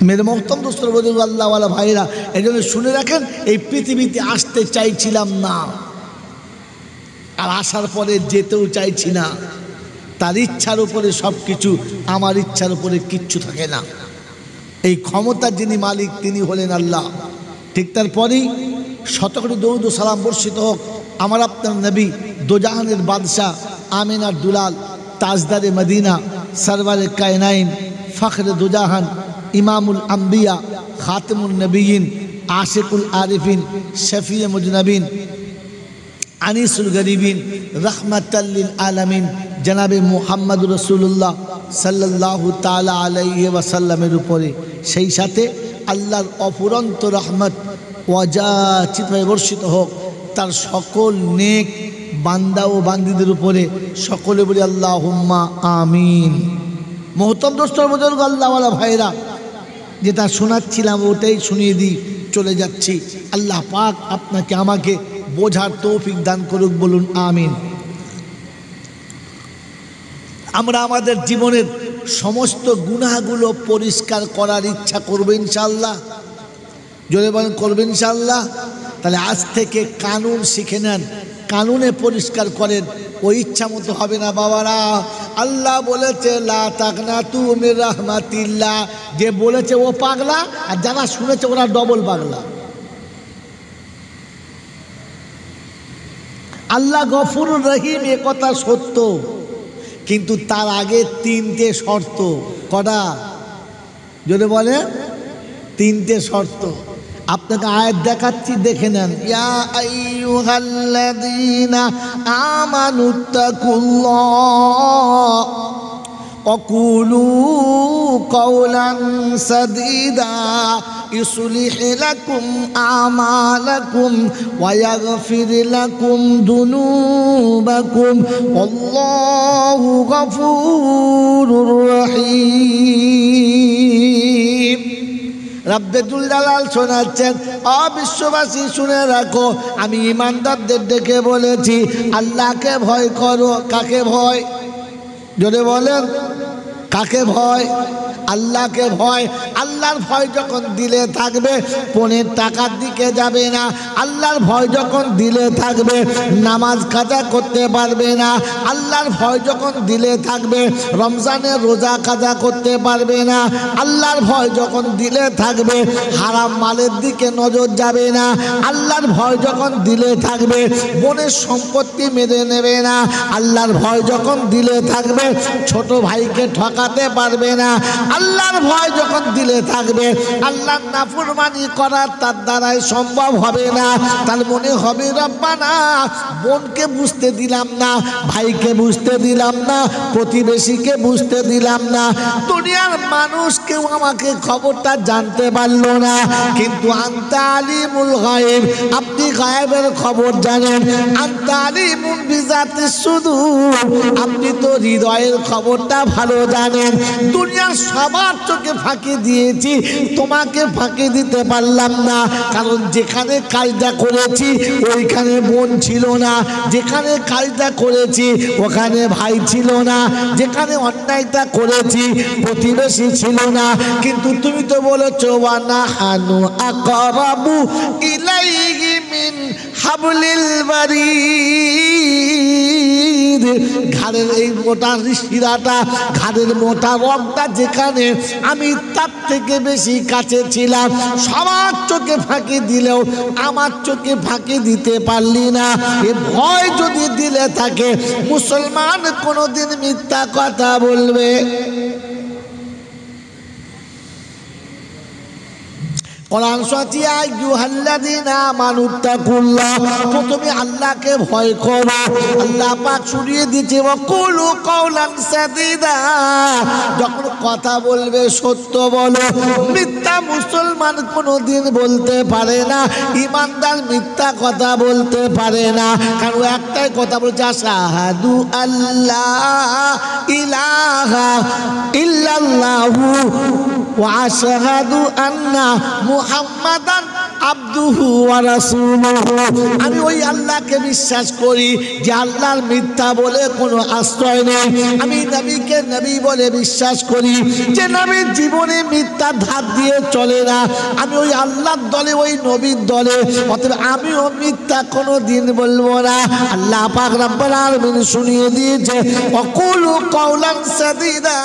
মেরে মোহতম দোস্তর বুজুর্গ আল্লাহওয়ালা ভাইয়েরা, এই জন্য শুনে রাখেন, এই পৃথিবীতে আসতে চাইছিলাম না, আর আসার পরে যেতেও চাইছি না। তার ইচ্ছার উপরে সব কিছু, আমার ইচ্ছার উপরে কিচ্ছু থাকে না। এই ক্ষমতার যিনি মালিক তিনি হলেন আল্লাহ। ঠিক তারপরেই শতকোটি দরুদ ও সালাম বর্ষিত হোক আমার আপনার নবী, দোজাহানের বাদশাহ, আমিনার দুলাল, তাজদারে মদিনা, সরওয়ারে কায়নাইন, ফখরে দোজাহান, ইমামুল আম্বিয়া, খাতেমুল নবীন, আশিকুল আরিফিন, শফিয়ে মুজনবিন, আনিসুল গরিবিন, রহমাতাল লিল আলামিন, জনাবে মুহাম্মদ রাসূলুল্লাহ সাল্লাল্লাহু তাআলা আলাইহি ওয়াসাল্লামের উপরে, সেই সাথে আল্লাহর অফুরন্ত রহমত ওয়াজাচিতভাবে বর্ষিত হোক তার সকল নেক বান্দা ও বান্দীদের উপরে। সকলে বলি আল্লাহুম্মা আমিন। মোহতরম দোস্তর বুজুর্গ আল্লাহওয়ালা ভাইরা, যেটা শোনাচ্ছিলাম ওটাই শুনিয়ে দিই, চলে যাচ্ছি। আল্লাহ পাক আপনাকে আমাকে বোঝার তৌফিক দান করুক, বলুন আমিন। আমরা আমাদের জীবনের সমস্ত গুনাহগুলো পরিষ্কার করার ইচ্ছা করবো ইনশাআল্লাহ। জোরে বলেন করবেন ইনশাআল্লাহ। তাহলে আজ থেকে কানুন শিখে নেন, কানুনে পরিষ্কার করেন। ওই ইচ্ছা মতো হবে না বাবারা। আল্লাহ বলেছে লা তাকনাতু মির রাহমাতিল্লাহ, যে বলেছে ও পাগলা, আর যারা শুনেছে ওরা ডবল পাগলা। আল্লাহ গফুরুর রহিম, এ কথা সত্য, কিন্তু তার আগে 3টে শর্ত। কটা? যদি বলে 3টে শর্ত। আপনাকে আয়াত দেখাচ্ছি, দেখে নেন। ইয়া আইয়ুহাল্লাযীনা আমানুত্তাকুল্লাহ ওয়া কুলু কাওলান সাদীদা يصلح لكم أعمالكم ويغفر لكم ذنوبكم والله غفور رحيم রব্বুল জালাল শোনাচ্ছেন, অবিশ্ববাসী শুনে রাখো, আমি ঈমানদারদের ডেকে বলেছি আল্লাহকে ভয় করো। কাকে ভয়? জোরে বলেন, কাকে ভয়? আল্লাহকে ভয়। আল্লাহর ভয় যখন দিলে থাকবে পনের টাকার দিকে যাবে না। আল্লাহর ভয় যখন দিলে থাকবে নামাজ কাজা করতে পারবে না। আল্লাহর ভয় যখন দিলে থাকবে রমজানের রোজা কাজা করতে পারবে না। আল্লাহর ভয় যখন দিলে থাকবে হারাম মালের দিকে নজর যাবে না। আল্লাহর ভয় যখন দিলে থাকবে বোনের সম্পত্তি মেরে নেবে না। আল্লাহর ভয় যখন দিলে থাকবে ছোট ভাইকে ঠকাতে পারবে না। আল্লাহর ভয় যখন দিলে থাকবে আল্লাহর নাফরমানি করা তার দ্বারাই সম্ভব হবে না। তার মনে হবে রব্বানা বোনকে বুঝতে দিলাম না, ভাইকে বুঝতে দিলাম না, প্রতিবেশীকে বুঝতে দিলাম না, দুনিয়ার মানুষ কেউ আমাকে খবরটা জানতে পারলো না। কিন্তু আনতা আলিমুল গায়ব, আপনি গায়েবের খবর জানেন। আনতা আলিমুন বিজাতিস সুদূর, আপনি তো হৃদয়ের খবরটা ভালো জানেন। দুনিয়ার সবার চোখে ফাঁকি দিয়েছি, তোমাকে ফাঁকি দিতে পারলাম না, কারণ যেখানে কাজটা করেছি ওইখানে বোন ছিল না, যেখানে কাজটা করেছি ওখানে ভাই ছিল না, যেখানে অন্যায়টা করেছি প্রতিবেশী ছিল না। কিন্তু তুমি তো বলেছো ওয়ানাহানু আকরাবু ইলাইহি মিন হাবলিল বারিদ, ঘাড়ের এই মোটা শিরাটা, ঘাড়ের মোটা রগটা যেখানে, আমি তার থেকে বেশি কাছে ছিলাম। সবার চোখে ফাঁকি দিলেও আমার চোখে ফাঁকি দিতে পারলি না। এ ভয় যদি দিলে থাকে মুসলমান কোনোদিন মিথ্যা কথা বলবে? কোরআন সূরা আইয়ুহাল্লাযীনা আমানুত্তাকুল্লাহ, প্রথমে আল্লাহকে ভয় করো। আল্লাহ পাক শুনিয়ে দিয়েছে ওয়াকুলু কাওলান সাদীদা, যখন কথা বলবে সত্য বলো। মিথ্যা মুসলমান কোনোদিন বলতে পারে না, ঈমানদার মিথ্যা কথা বলতে পারে না। কারণ একটাই কথা বলছে আশহাদু আল্লাহ ইলাহা ইল্লাল্লাহু ওয়া আশহাদু আন্না মুহাম্মাদান আবদুহু ওয়া রাসূলুহু, আমি ওই আল্লাহকে বিশ্বাস করি যে আল্লাহর মিথ্যা বলে কোনো আশ্রয় নেই। আমি নবীকে নবী বলে বিশ্বাস করি যে নবীর জীবনে মিথ্যা ধার দিয়ে চলে না। আমি ওই আল্লাহর দলে, ওই নবীর দলে, অতএব আমিও মিথ্যা কোনো দিন বলবো না। আল্লাহ পাক রব্বুল আলামিন শুনিয়ে দিয়েছে ওয়াকুলু কাওলান সাদীদা,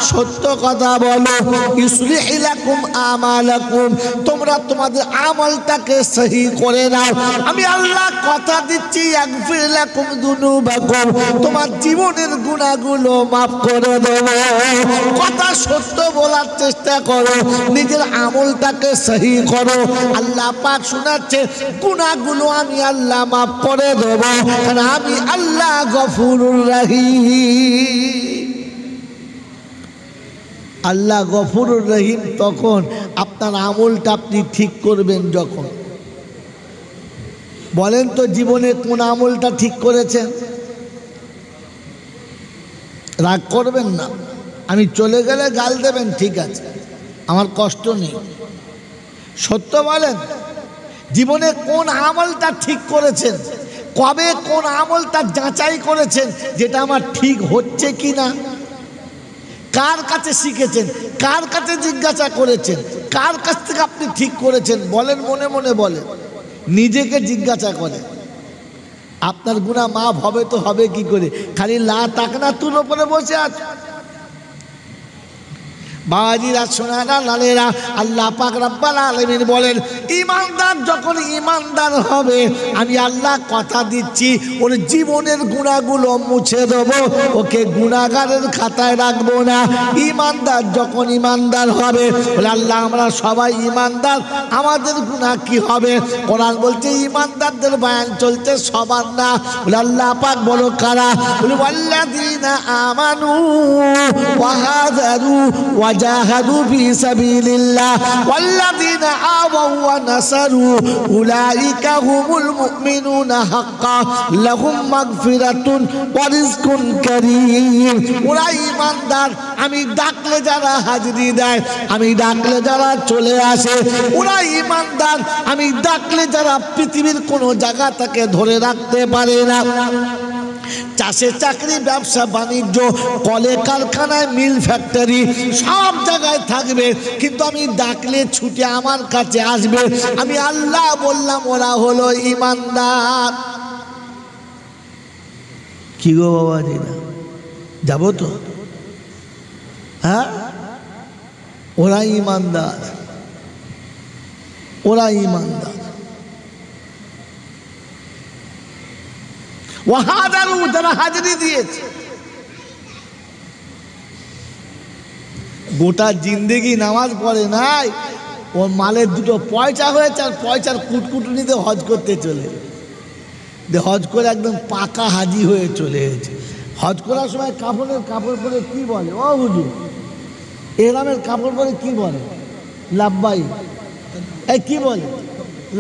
সত্য কথা বলো। ইউসলিহ লাকুম আমালাকুম, তোমরা তোমাদের আমলটাকে সহি করে নাও। আমি আল্লাহ কথা দিচ্ছি ইয়াগফির লাকুম যুনুবাকুম, তোমার জীবনের গুনাহগুলো মাফ করে দেব। কথা সত্য বলার চেষ্টা করো, নিজের আমলটাকে সহি করো। আল্লাহ পাক শোনাচ্ছে গুনাহগুলো আমি আল্লাহ মাফ করে দেব, কারণ আমি আল্লাহ গফুরুর রহিম। আল্লাহ গফুরুর রহিম তখন আপনার আমলটা আপনি ঠিক করবেন যখন। বলেন তো জীবনে কোন আমলটা ঠিক করেছেন? রাগ করবেন না, আমি চলে গেলে গাল দেবেন, ঠিক আছে, আমার কষ্ট নেই। সত্য বলেন, জীবনে কোন আমলটা ঠিক করেছেন? কবে কোন আমলটা যাচাই করেছেন যেটা আমার ঠিক হচ্ছে কি না? কার কাছে শিখেছেন? কার কাছে জিজ্ঞাসা করেছেন? কার কাছ থেকে আপনি ঠিক করেছেন? বলেন, মনে মনে বলেন, নিজেকে জিজ্ঞাসা করেন। আপনার গুনাহ মাফ হবে তো হবে কি করে? খালি লা তাকনা তুর উপরে বসে আছে। বাবাজিরা, সোনারা, লালেরা, আল্লাহ পাক রব্বুল আলামিন বলেন ঈমানদার যখন ঈমানদার হবে আমি আল্লাহ কথা দিচ্ছি ওর জীবনের গুনাহগুলো মুছে দেব, ওকে গুনাহগারের খাতায় রাখবো না। ঈমানদার যখন ঈমানদার হবে, বলে আল্লাহ আমরা সবাই ঈমানদার, আমাদের গুনাহ কি হবে? কোরআন বলছে ঈমানদারদের বয়ান চলছে, সবার না। বলে আল্লাহ পাক বলো কারা? বলে ওয়াল্লাযীনা আমানু ওয়া হাজারু ওয়া وجاهدوا في سبيل الله والذين آووا ونصروا أولئك هم المؤمنون حقا لهم مغفرة ورزق كريم ওরা ঈমানদার আমি ডাকলে যারা হাজিরি দেয় আমি ডাকলে যারা চলে আসে ওরা ঈমানদার আমি ডাকলে যারা পৃথিবীর কোনো জায়গা থেকে ধরে রাখতে পারে না চাষে চাকরি ব্যবসা বাণিজ্য কলে কারখানায় মিল ফ্যাক্টরি সব জায়গায় থাকবে কিন্তু আমি ডাকলে ছুটে আমার কাছে আসবে আমি আল্লাহ বললাম ওরা হলো ঈমানদার কি গো বাবা দিদা যাবো তো হ্যাঁ ওরা ঈমানদার ওরা ঈমানদার ওয়াহাদারু যারা হাজিরি দিয়েছে গোটা জিন্দেগি নামাজ পড়ে নাই ওর মালের দুটো পয়সা হয়েছে আর পয়সার কুটকুটুনিতে হজ করতে চলে হজ করে একদম পাকা হাজি হয়ে চলে গেছে হজ করার সময় কাপড় পরে কি বলে ও হুজুর এহরামের কাপড় পরে কি বলে লাব্বাইক এই কি বলে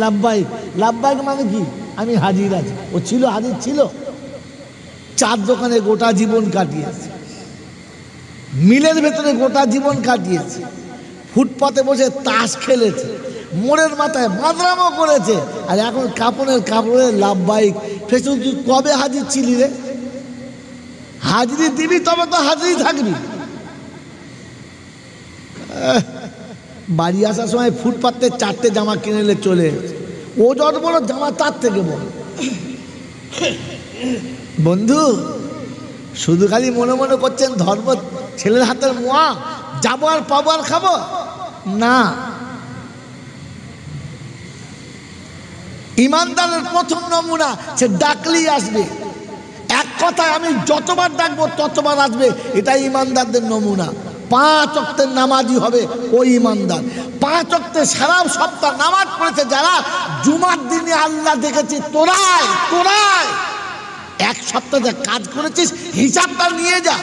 লাব্বাইক লাব্বাইক মানে কি আমি হাজির আছি ও ছিল হাজির ছিল চার দোকানে গোটা জীবন কাটিয়েছে মিলের ভেতরে গোটা জীবন কাটিয়েছে ফুটপাতে বসে তাস খেলেছে মোড়ের মাথায় মাদ্রামো করেছে আর এখন কাপড়ের লাভবাহিক ফেসবুক তুই কবে হাজির ছিলি রে হাজিরি দিবি তবে তো হাজিরি থাকবি বাড়ি আসার সময় ফুটপাতে 4টে জামা কিনে নিলে চলে ও যত বড় জামা তার থেকে বড় বন্ধু শুধু খালি মনে মনে করছেন ধর্ম ছেলের হাতের মোয়া যাবো আর পাবো আর খাবো না ঈমানদারের প্রথম নমুনা সে ডাকলেই আসবে এক কথায় আমি যতবার ডাকবো ততবার আসবে এটাই ঈমানদারদের নমুনা 5 ওয়াক্তের নামাজি হবে ওই ঈমানদার 5 ওয়াক্তে সারা সপ্তাহ নামাজ পড়েছে যারা জুমার দিনে আল্লাহ দেখেছে তোরাই এক সপ্তাহ যা কাজ করেছিস হিসাবটা নিয়ে যা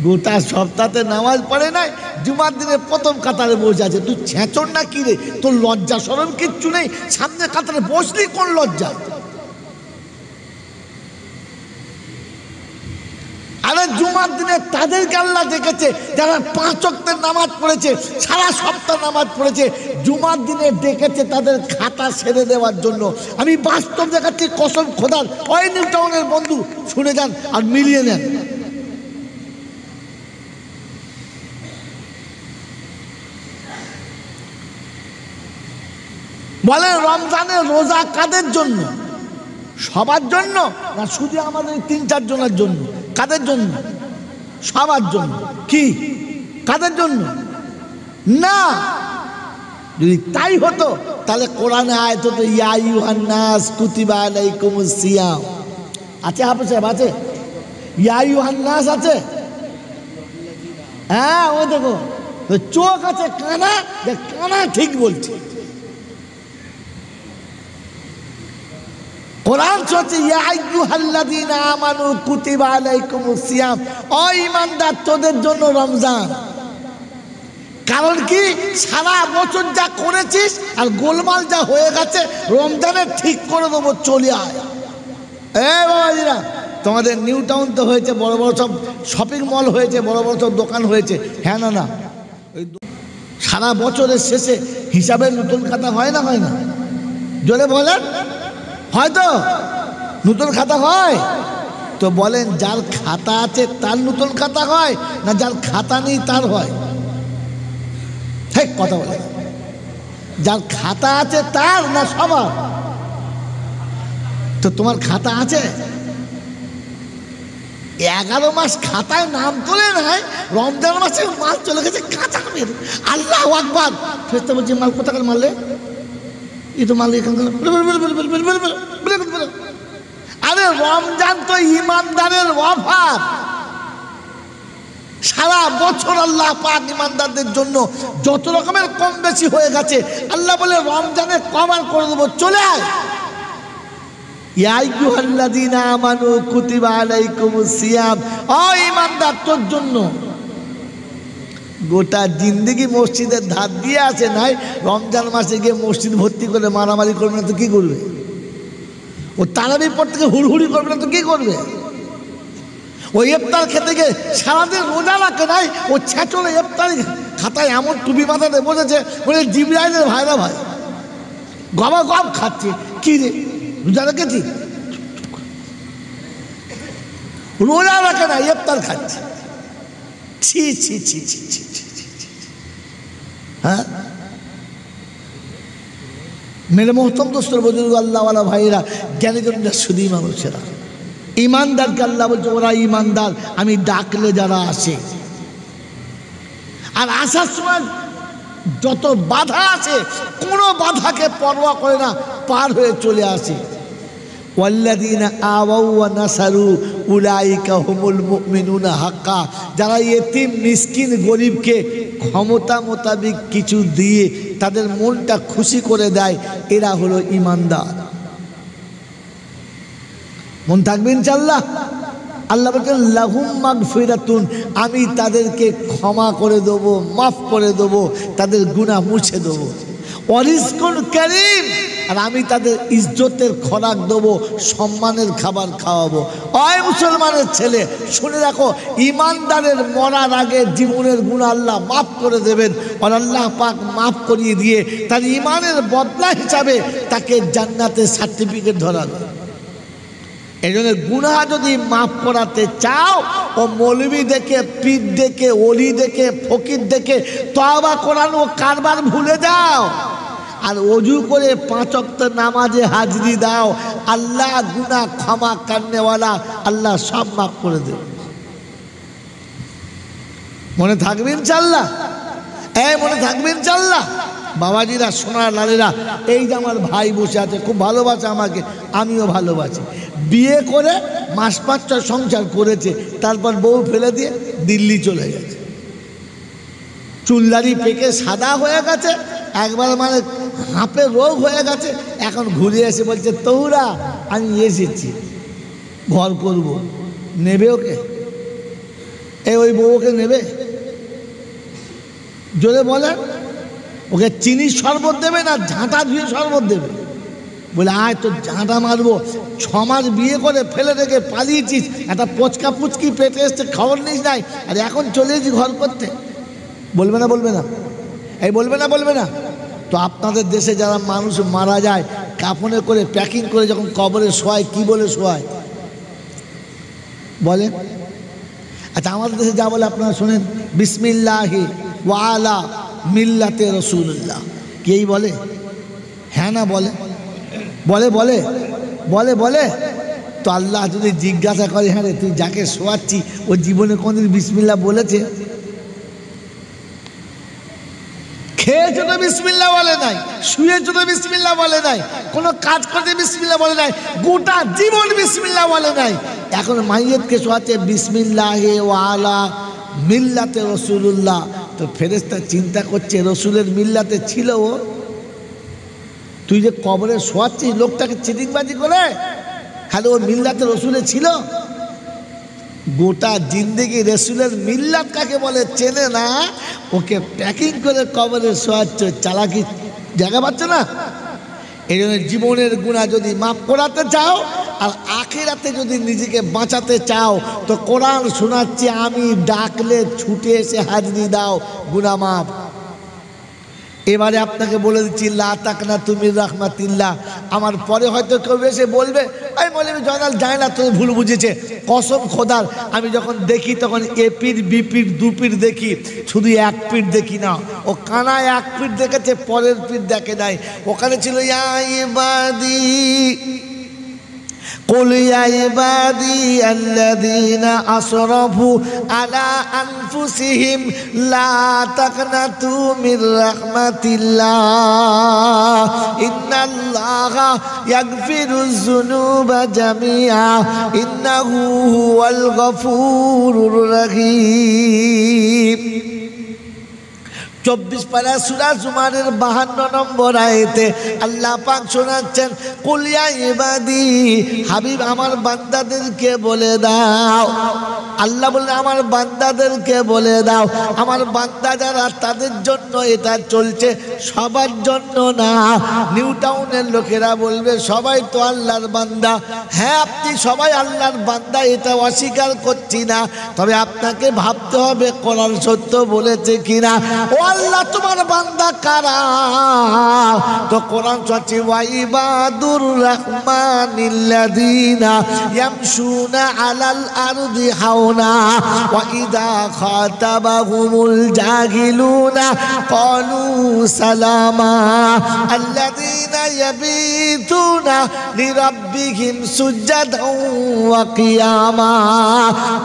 গোটা সপ্তাহে নামাজ পড়ে নাই জুমার দিনে প্রথম কাতারে বসে আছে তুই ছেঁচড় না কি রে তোর লজ্জা শরম কিচ্ছু নেই সামনে কাতারে বসলি কোন লজ্জা আরে জুমার দিনে তাদেরকে আল্লাহ দেখেছে যারা 5 ওয়াক্তের নামাজ পড়েছে সারা সপ্তাহ নামাজ পড়েছে জুমার দিনে ডেকেছে তাদের খাতা ছেড়ে দেওয়ার জন্য আমি বাস্তব দেখাচ্ছি কসম খোদার ওই নিউ টাউনের বন্ধু শুনে যান আর মিলিয়ে নেন বলে রমজানের রোজা কাদের জন্য সবার জন্য না শুধু আমাদের 3-4 জনের জন্য কাদের জন্য সবার জন্য কি কাদের জন্য না যদি তাই হতো তাহলে কোরআনে আয়াত হতো ইয়া আইয়ুহান নাস কুতিবা আলাইকুমুস সিয়াম আছে হাফেজ সাহেব আছে ইয়া আইয়ুহান নাস আছে হ্যাঁ ও দেখো চোখ আছে কানা ঠিক বলছে কোরআন বলছে ইয়া আইয়ুহাল্লাযীনা আমানু কুতিবা আলাইকুমুস সিয়াম ও ঈমানদার তোদের জন্য রমজান কারণ কি সারা বছর যা করেছিস আর গোলমাল যা হয়ে গেছে রমজানে ঠিক করে দেবো চলে আয় বাবাজিরা তোমাদের নিউ টাউন তো হয়েছে বড় বড় সব শপিং মল হয়েছে বড় বড় সব দোকান হয়েছে হ্যাঁ না ওই সারা বছরের শেষে হিসাবের নতুন খাতা হয় না জোরে বলেন হয়তো নতুন খাতা হয় তো বলেন যার খাতা আছে তার নতুন খাতা হয় না যার খাতা নেই তার হয় ঠিক কথা বলে যার খাতা আছে তার না সবার তো তোমার খাতা আছে 11 মাস খাতায় নাম তোলে নাই রমজান মাসে মাল চলে গেছে কাঁচা আমের আল্লাহু আকবার ফেরেশতা বলছে মাল কোথাকার মারলে এই তো মাল এখানকার আরে রমজান তো ঈমানদারের অফার সারা বছর আল্লাহ পাক ঈমানদারদের জন্য যত রকমের কম বেশি হয়ে গেছে আল্লাহ বলে রমজানে কভার করে দেবো চলে আয় ইয়া আইয়ুহাল্লাযীনা আমানু কুতিবা আলাইকুমুস সিয়াম ও ঈমানদার তোর জন্য গোটা জিন্দেগি মসজিদের ধার দিয়ে আসে নাই, রমজান মাসে গিয়ে মসজিদ ভর্তি করে মারামারি করবে না তো কী করবে? ও তারাবির পর থেকে হুড়হুড়ি করবে না তো কী করবে? ও ইফতার খেতে গিয়ে সারাদিন রোজা রাখে নাই, ও ছেঁচলে ইফতার খাতায় এমন টুপি মাথাতে বসেছে বলে জিবরাইলের ভাইরা ভাই গবা গব খাচ্ছে। কি রে রোজা রেখেছি? রোজা রাখে না, ইফতার খাচ্ছে। ছি ছি ছি ছি ছি ছি ছি। হ্যাঁ, মেরে মোহতম দোস্তর বুজুর্গ আল্লাহওয়ালা ভাইয়েরা, জ্ঞানীজনরা, শুধু মানুষেরা, ইমানদারকে আল্লাহ বলছে ওরা ইমানদার আমি ডাকলে যারা আসে। আর আসার সময় যত বাধা আছে কোনো বাধাকে পরোয়া করে না, পার হয়ে চলে আসে। ওয়াল্লাযীনা আওয়াউ ওয়া নাসারু উলাইকা হুমুল মুমিনুনা হাক্কা, যারা ইতিম মিসকিন গরিবকে ক্ষমতা মোতাবেক কিছু দিয়ে তাদের মনটা খুশি করে দেয়, এরা হলো ইমানদার। মন থাকবে ইনশাআল্লাহ। আল্লাহ বলছেন লাহুম মাগফিরাতুন, আমি তাদেরকে ক্ষমা করে দেবো, মাফ করে দেবো, তাদের গুনাহ মুছে দেবো। ওয়ারিজকুন কারীম, আর আমি তাদের ইজ্জতের খোরাক দেবো, সম্মানের খাবার খাওয়াবো। ওই মুসলমানের ছেলে শুনে রাখো, ইমানদারের মরার আগে জীবনের গুনাহ আল্লাহ মাফ করে দেবেন। আর আল্লাহ পাক মাফ করিয়ে দিয়ে তার ইমানের বদলা হিসাবে তাকে জান্নাতের সার্টিফিকেট ধরাবে। এই জন্য গুনাহ যদি মাফ করাতে চাও, ও মৌলবি দেখে, পীর দেখে, ওলি দেখে, ফকির দেখে তওবা করানো কারবার ভুলে যাও, আর ওযু করে 5 ওয়াক্ত নামাজে হাজরি দাও। আল্লাহ গুনাহ ক্ষমা করনেওয়ালা, আল্লাহ সব মাফ করে দেবে। মনে থাকবে ইনশাআল্লাহ, মনে থাকবে ইনশাআল্লাহ। বাবাজিরা, সোনার লালেরা, এই যে আমার ভাই বসে আছে, খুব ভালোবাসে আমাকে, আমিও ভালোবাসি। বিয়ে করে মাস 5-6 সংসার করেছে, তারপর বউ ফেলে দিয়ে দিল্লি চলে গেছে। চুলদারি পেকে সাদা হয়ে গেছে, একবার মানে হাঁপে রোগ হয়ে গেছে। এখন ঘুরে এসে বলছে তৌরা আমি এসেছি, ঘর করব। নেবে ওকে? ওই বউকে নেবে? জোরে বলে। ওকে চিনির শরবত দেবে না ঝাঁটা ধুয়ে শরবত দেবে? বলে আয় তো ঝাঁটা মারবো। 6 মাস বিয়ে করে ফেলে রেখে পালিয়েছিস, একটা পচকা পুচকি পেটে এসছে, খবর নিস নাই, আর এখন চলে এসেছি ঘর করতে। বলবে না? বলবে না? বলবে না? বলবে না? তো আপনাদের দেশে যারা মানুষ মারা যায়, কাফনে করে প্যাকিং করে যখন কবরে শোয়ায়, কি বলে শোয়ায় বলেন? আচ্ছা, আমাদের দেশে যা বলে আপনারা শোনেন, বিসমিল্লাহি ওয়া আলা মিল্লাতে রাসূলুল্লাহ, কি এই বলে? হ্যাঁ না বলে? বলে বলে বলে বলে। তো আল্লাহ যদি জিজ্ঞাসা করে, হ্যাঁ রে তুই যাকে শোয়াচ্ছি ও জীবনে কোনদিন বিসমিল্লাহ বলেছে? খেয়েছো তো বিসমিল্লাহ বলে নাই, শুয়েছো তো বিসমিল্লাহ বলে নাই, কোনো কাজ করতে বিসমিল্লাহ বলে নাই, গোটা জীবন বিসমিল্লাহ বলে নাই। এখন মাইয়তকে শোয়াচ্ছে বিসমিল্লাহি ওয়া আলা মিল্লাতে রাসূলুল্লাহ। তো ফেরেশতা চিন্তা করছে রসুলের মিল্লাতে ছিল ও? তুই যে কবরে শোয়াচ্ছিস লোকটাকে চিটিংবাজি করে, হ্যালো ওর মিল্লাতে রসুলের ছিল? গোটা জিন্দেগি রসুলের মিল্লাত কাকে বলে চেনে না, ওকে প্যাকিং করে কবরে শোয়াচ্ছ। চালাকি জায়গা পাচ্ছ না? এই জন্য জীবনের গুনাহ যদি মাফ করাতে চাও, আর আখিরাতে যদি নিজেকে বাঁচাতে চাও, তো কোরআন শোনাচ্ছি আমি, ডাকলে ছুটে এসে হাজরি দাও, গুনাহ মাফ। এবারে আপনাকে বলে দিচ্ছি, লা তাকনাতু মির রাহমাতিল্লাহ। আমার পরে হয়তো কেউ এসে বলবে, এই মৌলভী জয়নাল যায় না, তুমি ভুল বুঝেছে। কসম খোদার, আমি যখন দেখি তখন এপির বিপির দুপির দেখি, শুধু এক পিঠ দেখি না। ও কানায় এক পিঠ দেখেছে, পরের পিঠ দেখে নাই। ওখানে ছিল ইয়া ইবাদি قل يا عبادي الذين أسرفوا على أنفسهم لا تقنطوا من رحمة الله إن الله يغفر الذنوب جميعا إنه هو الغفور الرحيم। 24 পারা সূরা জুমারের 52 নম্বর আয়াতে আল্লাহ পাক শোনাচ্ছেন, কুল ইয়া ইবাদি, হাবিব আমার বান্দাদেরকে বলে দাও। আল্লাহ বললেন আমার বান্দাদেরকে বলে দাও, আমার বান্দা যারা তাদের জন্য এটা চলছে, সবার জন্য না। নিউ টাউনের লোকেরা বলবে সবাই তো আল্লাহর বান্দা। হ্যাঁ, আপনি সবাই আল্লাহর বান্দা, এটা অস্বীকার করছি না, তবে আপনাকে ভাবতে হবে কোরআন সত্য বলেছে কিনা। ও আল্লাহ, তোমার বান্দা কারা? তো কোরআন চলছে, ওয়াইবাদুর রহমানিল্লাযীনা ইয়ামশুনা আলাল আরদি হাওনা ওয়া ইযা খাতাবাহুমুল জাহিলুনা ক্বালু সালামা আল্লাযীনা ইয়াবিতুনা লিরাব্বিহিম সুজদান ওয়া কিয়ামা।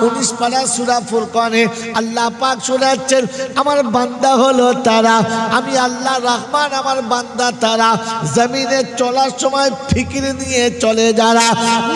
19 পারা সূরা ফুরকানে আল্লাহ পাক শোনাচ্ছেন, আমার বান্দা হলো তারা, আমি আল্লাহ রহমান, আমার বান্দা তারা জমিনে চলার সময় ফিকির নিয়ে চলে যারা,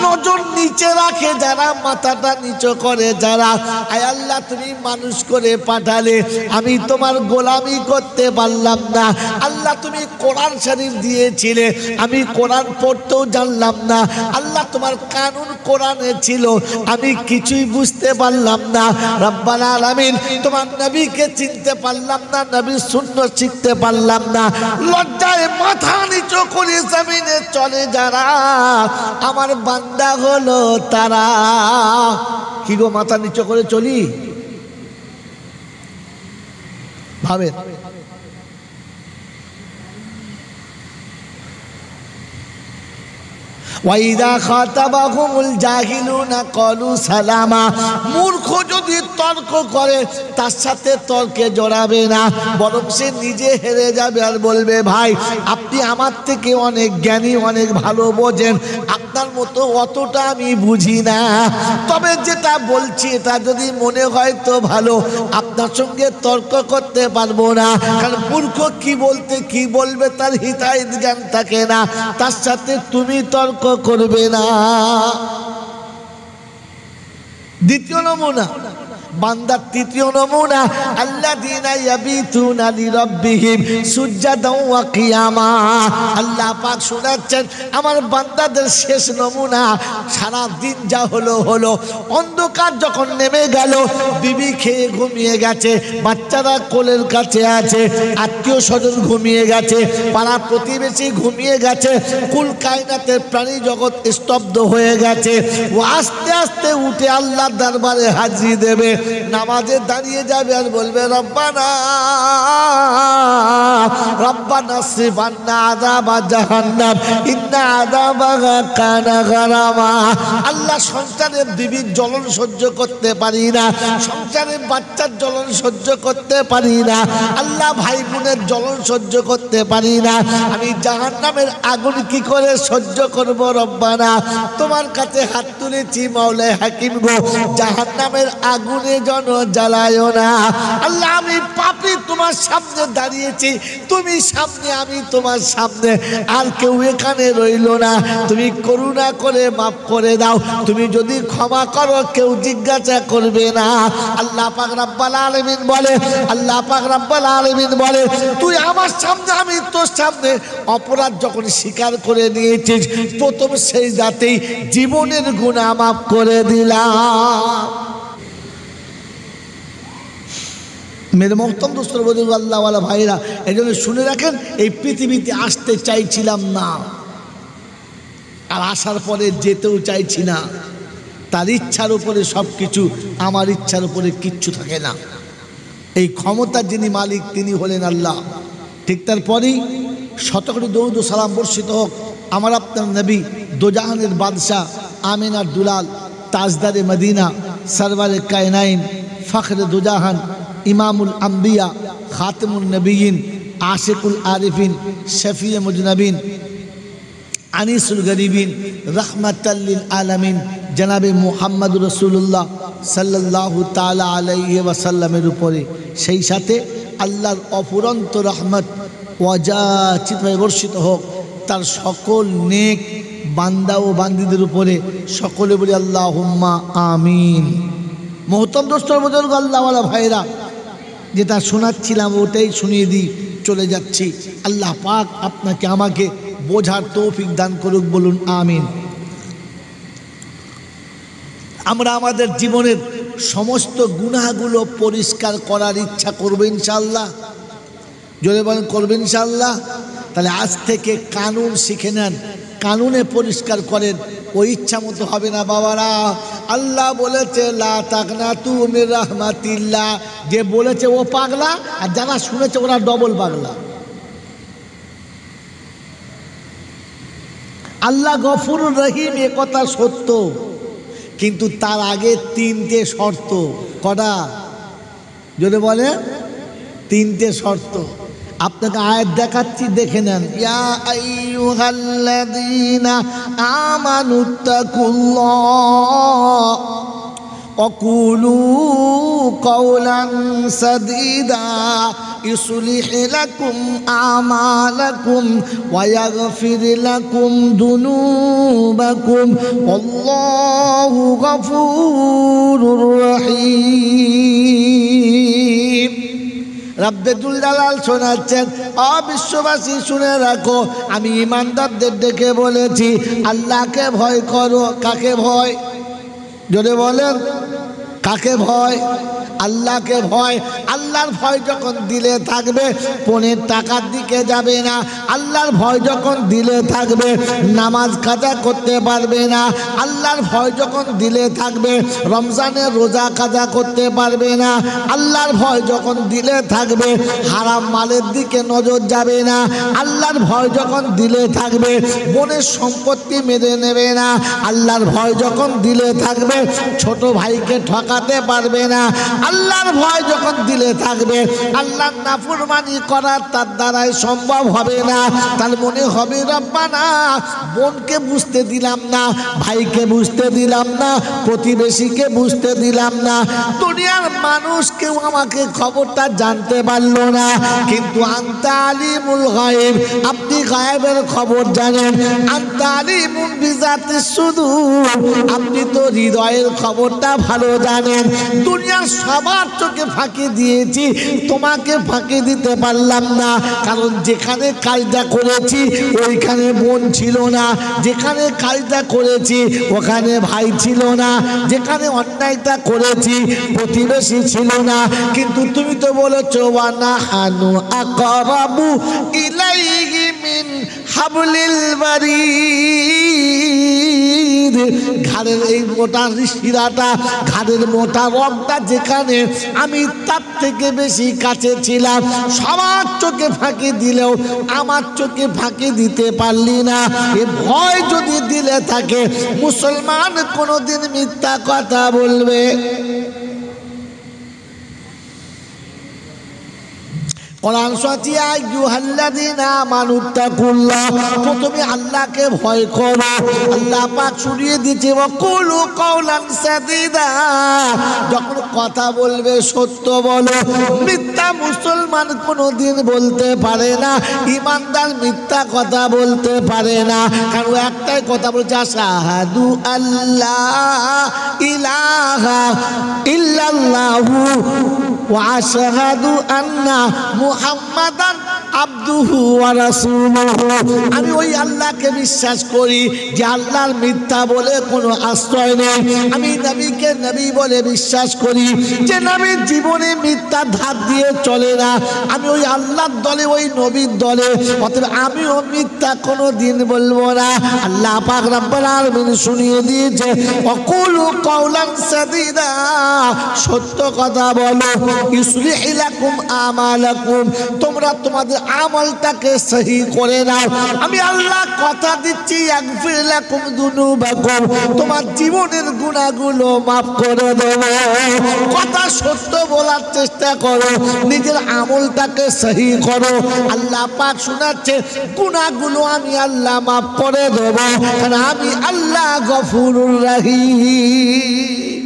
নজর নিচে রাখে যারা, মাথাটা নিচু করে যারা। আয় আল্লাহ, তুমি মানুষ করে পাঠালে, আমি তোমার গোলামি করতে পারলাম না। আল্লাহ, তুমি কোরআন শরীফ দিয়েছিলে, আমি কোরআন পড়তেও জানলাম না। আল্লাহ, তোমার কানুন কোরআনে ছিল, আমি কিছুই বুঝতে পারলাম না। রব্বাল আলামিন, তোমার নবীকে চিনতে পারলাম না, নবীর সুন্নাত শিখতে পারলাম না। লজ্জায় মাথা নিচু করে জমিনে চলে যারা, আমার বান্দা হলো তারা। কি গো, মাথা নিচু করে চলি? ভাবেন, ওয়াইদা খাতাবাহুমুল জাহিলুনা ক্বালু সালামা। মূর্খ যদি তর্ক করে তার সাথে তর্কে জড়াবে না, বরং সে নিজে হেরে যাবে আর বলবে, ভাই আপনি আমার থেকে অনেক জ্ঞানী, অনেক ভালো বোঝেন, আপনার মতো অতটা আমি বুঝি না, তবে যেটা বলছি এটা যদি মনে হয় তো ভালো, আপনার সঙ্গে তর্ক করতে পারবো না। কারণ মূর্খ কি বলতে কি বলবে তার হিতাহিত জ্ঞান থাকে না, তার সাথে তুমি তর্ক করবে না। দ্বিতীয় নমুনা, বান্দার তৃতীয় নমুনা, আল্লাযীনা ইয়াবিতুনা লিরাব্বিহিম সুজদান ওয়া কিয়ামা। আল্লাহ পাক শোনাচ্ছেন, আমার বান্দাদের শেষ নমুনা, সারা দিন যা হলো হলো, অন্ধকার যখন নেমে গেল, বিবি খেয়ে ঘুমিয়ে গেছে, বাচ্চারা কোলের কাছে আছে, আত্মীয় স্বজন ঘুমিয়ে গেছে, পাড়া প্রতিবেশী ঘুমিয়ে গেছে, কুল কায়নাতের প্রাণী জগৎ স্তব্ধ হয়ে গেছে। ও আস্তে আস্তে উঠে আল্লাহর দরবারে হাজির দেবে, নামাজে দাঁড়িয়ে যাবে আর বলবে, রব্বানা রব্বানা সিরফ আন্না আযাবা জাহান্নাম ইন্না আযাবাহা কানা গারামা। আল্লাহ, সংসারের বিবির জ্বলন সহ্য করতে পারি না, সংসারের বাচ্চার জ্বলন সহ্য করতে পারি না, আল্লাহ ভাই বোনের জ্বলন সহ্য করতে পারি না, আমি জাহান্নামের আগুন কি করে সহ্য করব? রব্বানা, তোমার কাছে হাত তুলেছি মাওলায়ে হাকিম গো, জাহান্নামের আগুনে জন জ্বালায়ও না। আল্লাহ, আমি পাপী, তোমার সামনে দাঁড়িয়েছি, তুমি সামনে, আমি তোমার সামনে, আর কেউ এখানে রইল না, তুমি করুণা করে মাফ করে দাও, তুমি যদি ক্ষমা করো কেউ জিজ্ঞাসা করবে না। আল্লাহ পাক রব্বুল আলামিন বলে, আল্লাহ পাক রব্বুল আলামিন বলে, তুই আমার সামনে, আমি তোর সামনে, অপরাধ যখন স্বীকার করে নিয়েছিস, প্রথম সেই রাতেই জীবনের গুনাহ মাফ করে দিলাম। মেরে মোহতরম দোস্তর বন্ধু, আল্লাহওয়ালা ভাইরা, এই জন্য শুনে রাখেন, এই পৃথিবীতে আসতে চাইছিলাম না, আর আসার পরে যেতেও চাইছি না। তার ইচ্ছার উপরে সব কিছু, আমার ইচ্ছার উপরে কিচ্ছু থাকে না। এই ক্ষমতার যিনি মালিক তিনি হলেন আল্লাহ। ঠিক তারপরেই শতকোটি দরুদ ও সালাম বর্ষিত হোক আমার আপনার নবী, দোজাহানের বাদশাহ, আমিনার দুলাল, তাজদারে মদিনা, সরওয়ারে কায়নাইন, ফখরে দোজাহান, ইমামুল আম্বিয়া, খাতেমুন নবীন, আশিকুল আরিফিন, শফিয়ে মুজনবিন, আনিসুল গরিবিন, রহমাতাল লিল আলামিন, জনাবে মুহাম্মদুর রাসূলুল্লাহ সাল্লাল্লাহু তাআলা আলাইহি ওয়াসাল্লামের উপরে, সেই সাথে আল্লাহর অফুরন্ত রহমত ওয়াজাচিতভাবে বর্ষিত হোক তার সকল নেক বান্দা ও বান্দীদের উপরে। সকলে বলি আল্লাহুম্মা আমিন। মোহতরম দোস্তর বুজুর্গ, আল্লাহওয়ালা ভাইরা, যেটা শোনাচ্ছিলাম ওটাই শুনিয়ে দিই, চলে যাচ্ছি। আল্লাহ পাক আপনাকে আমাকে বোঝার তৌফিক দান করুক, বলুন আমিন। আমরা আমাদের জীবনের সমস্ত গুনাহগুলো পরিষ্কার করার ইচ্ছা করবো ইনশাআল্লাহ। জোরে বলেন করবো ইনশাআল্লাহ। তাহলে আজ থেকে কানুন শিখে নেন, কানুনে পরিষ্কার করেন। ওই ইচ্ছা মতো হবে না বাবারা। আল্লাহ বলেছে লা তাকনাতু মির রাহমাতিল্লাহ, যে বলেছে ও পাগলা, আর যারা শুনেছে ওরা ডবল পাগলা। আল্লাহ গফুরুর রহিম, এ কথা সত্য, কিন্তু তার আগে তিনটে শর্ত। কটা? যদি বলে তিনটে শর্ত। আপনাকে আয়াত দেখাচ্ছি, দেখে নেন। ইয়া আইয়ুহাল্লাযীনা আমানুত্তাকুল্লাহ ওয়া কুলু কাওলান সাদীদা ইসলিহ লাকুম আমালাকুম ওয়া ইয়াগফির লাকুম যুনুবাকুম আল্লাহু গফুরুর রহিম। রব্বুল জালাল শোনাচ্ছেন, বিশ্ববাসী শুনে রাখো, আমি ইমানদারদের ডেকে বলেছি আল্লাহকে ভয় করো। কাকে ভয়? জোরে বলেন, কাকে ভয়? আল্লাহকে ভয়। আল্লাহর ভয় যখন দিলে থাকবে পনের টাকার দিকে যাবে না। আল্লাহর ভয় যখন দিলে থাকবে নামাজ কাজা করতে পারবে না। আল্লাহর ভয় যখন দিলে থাকবে রমজানের রোজা কাজা করতে পারবে না। আল্লাহর ভয় যখন দিলে থাকবে হারাম মালের দিকে নজর যাবে না। আল্লাহর ভয় যখন দিলে থাকবে বোনের সম্পত্তি মেরে নেবে না। আল্লাহর ভয় যখন দিলে থাকবে ছোট ভাইকে ঠকাতে পারবে না। আল্লাহর ভয় যখন দিলে থাকবে আল্লাহর নাফরমানি করা তার দ্বারাই সম্ভব হবে না। তার মনে হবে রব্বানা, বোনকে বুঝতে দিলাম না, ভাইকে বুঝতে দিলাম না, প্রতিবেশীকে বুঝতে দিলাম না, দুনিয়ার মানুষ কেউ আমাকে খবরটা জানতে পারলো না। কিন্তু আনতা আলিমুল গায়ব, আপনি গায়েবের খবর জানেন। আনতা আলিমুল বিজাতিস সুদূর, আপনি তো হৃদয়ের খবরটা ভালো জানেন। দুনিয়ার সবার চোখে ফাঁকি দিয়েছি, তোমাকে ফাঁকি দিতে পারলাম না, কারণ যেখানে কাজটা করেছি ওইখানে বোন ছিল না, যেখানে কাজটা করেছি ওখানে ভাই ছিল না, যেখানে অন্যায়টা করেছি প্রতিবেশী ছিল না। কিন্তু তুমি তো বলেছো ওয়ানাহানু আকরাবু ইলাইহি মিন হাবলিল বারিদ, ঘাড়ের এই মোটা শিরাটা, ঘাড়ের মোটা রগটা যেখানে, আমি তার থেকে বেশি কাছে ছিলাম। সবার চোখে ফাঁকি দিলেও আমার চোখে ফাঁকি দিতে পারলি না। এ ভয় যদি দিলে থাকে, মুসলমান কোনোদিন মিথ্যা কথা বলবে? কোরআন সূরা আইয়ুহাল্লাযীনা আমানুত্তাকুল্লাহ, প্রথমে আল্লাহকে ভয় করো। আল্লাহ পাক শুনিয়ে দিয়েছে ওয়াকুলু কাওলান সাদীদা, যখন কথা বলবে সত্য বলো। মিথ্যা মুসলমান কোনোদিন বলতে পারে না, ইমানদার মিথ্যা কথা বলতে পারে না। কারণ একটাই কথা বলছে, আশহাদু আল্লাহ ইলাহা ইল্লাল্লাহু ওয়া আশহাদু আন্না মুহাম্মাদান আবদুহু ওয়া রাসূলুহু, আমি ওই আল্লাহকে বিশ্বাস করি যে আল্লাহর মিথ্যা বলে কোনো আশ্রয় নেই। আমি নবীকে নবী বলে বিশ্বাস করি যে নবীর জীবনে মিথ্যা ধার দিয়ে চলে না। আমি ওই আল্লাহর দলে, ওই নবীর দলে, অতএব আমিও মিথ্যা কোনো দিন বলবো না। আল্লাহ পাক রব্বুল আলামিন শুনিয়ে দিয়েছে ওয়াকুলু কাওলান সাদীদা, সত্য কথা বলো। ইসলিহ লাকুম আমালাকুম, তোমরা তোমাদের আমলটাকে সহি করে নাও। আমি আল্লাহ কথা দিচ্ছি ইয়াগফির লাকুম যুনুবাকুম, তোমার জীবনের গুনাহগুলো মাফ করে দেব। কথা সত্য বলার চেষ্টা করো, নিজের আমলটাকে সহি করো। আল্লাহ পাক শোনাচ্ছে গুনাহগুলো আমি আল্লাহ মাফ করে দেব, কারণ আমি আল্লাহ গফুরুর রহিম।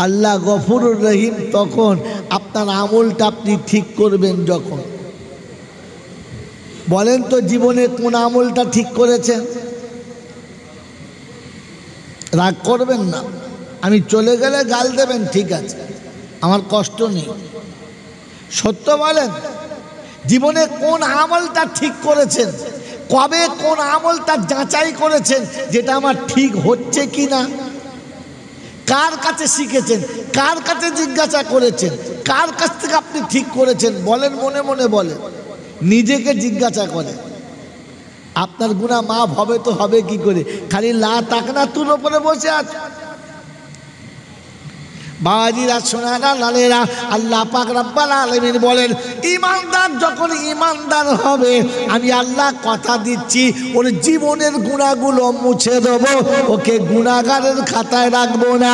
আল্লাহ গফুরুর রহিম তখন আপনার আমলটা আপনি ঠিক করবেন যখন। বলেন তো জীবনে কোন আমলটা ঠিক করেছেন? রাগ করবেন না, আমি চলে গেলে গাল দেবেন, ঠিক আছে, আমার কষ্ট নেই। সত্য বলেন, জীবনে কোন আমলটা ঠিক করেছেন, কবে কোন আমলটা যাচাই করেছেন যেটা আমার ঠিক হচ্ছে কি না? কার কাছে শিখেছেন, কার কাছে জিজ্ঞাসা করেছেন, কার কাছ থেকে আপনি ঠিক করেছেন? বলেন, মনে মনে বলেন, নিজেকে জিজ্ঞাসা করেন। আপনার গুনাহ মাফ হবে তো হবে কি করে? খালি লা তাকনা তুর উপরে বসে আছে। বাবাজিরা, সোনারা, লালেরা, আল্লাহ পাক রব্বুল আলামিন বলেন, ঈমানদার যখন ঈমানদার হবে, আমি আল্লাহ কথা দিচ্ছি ওর জীবনের গুনাহগুলো মুছে দেবো, ওকে গুনাহগারের খাতায় রাখবো না।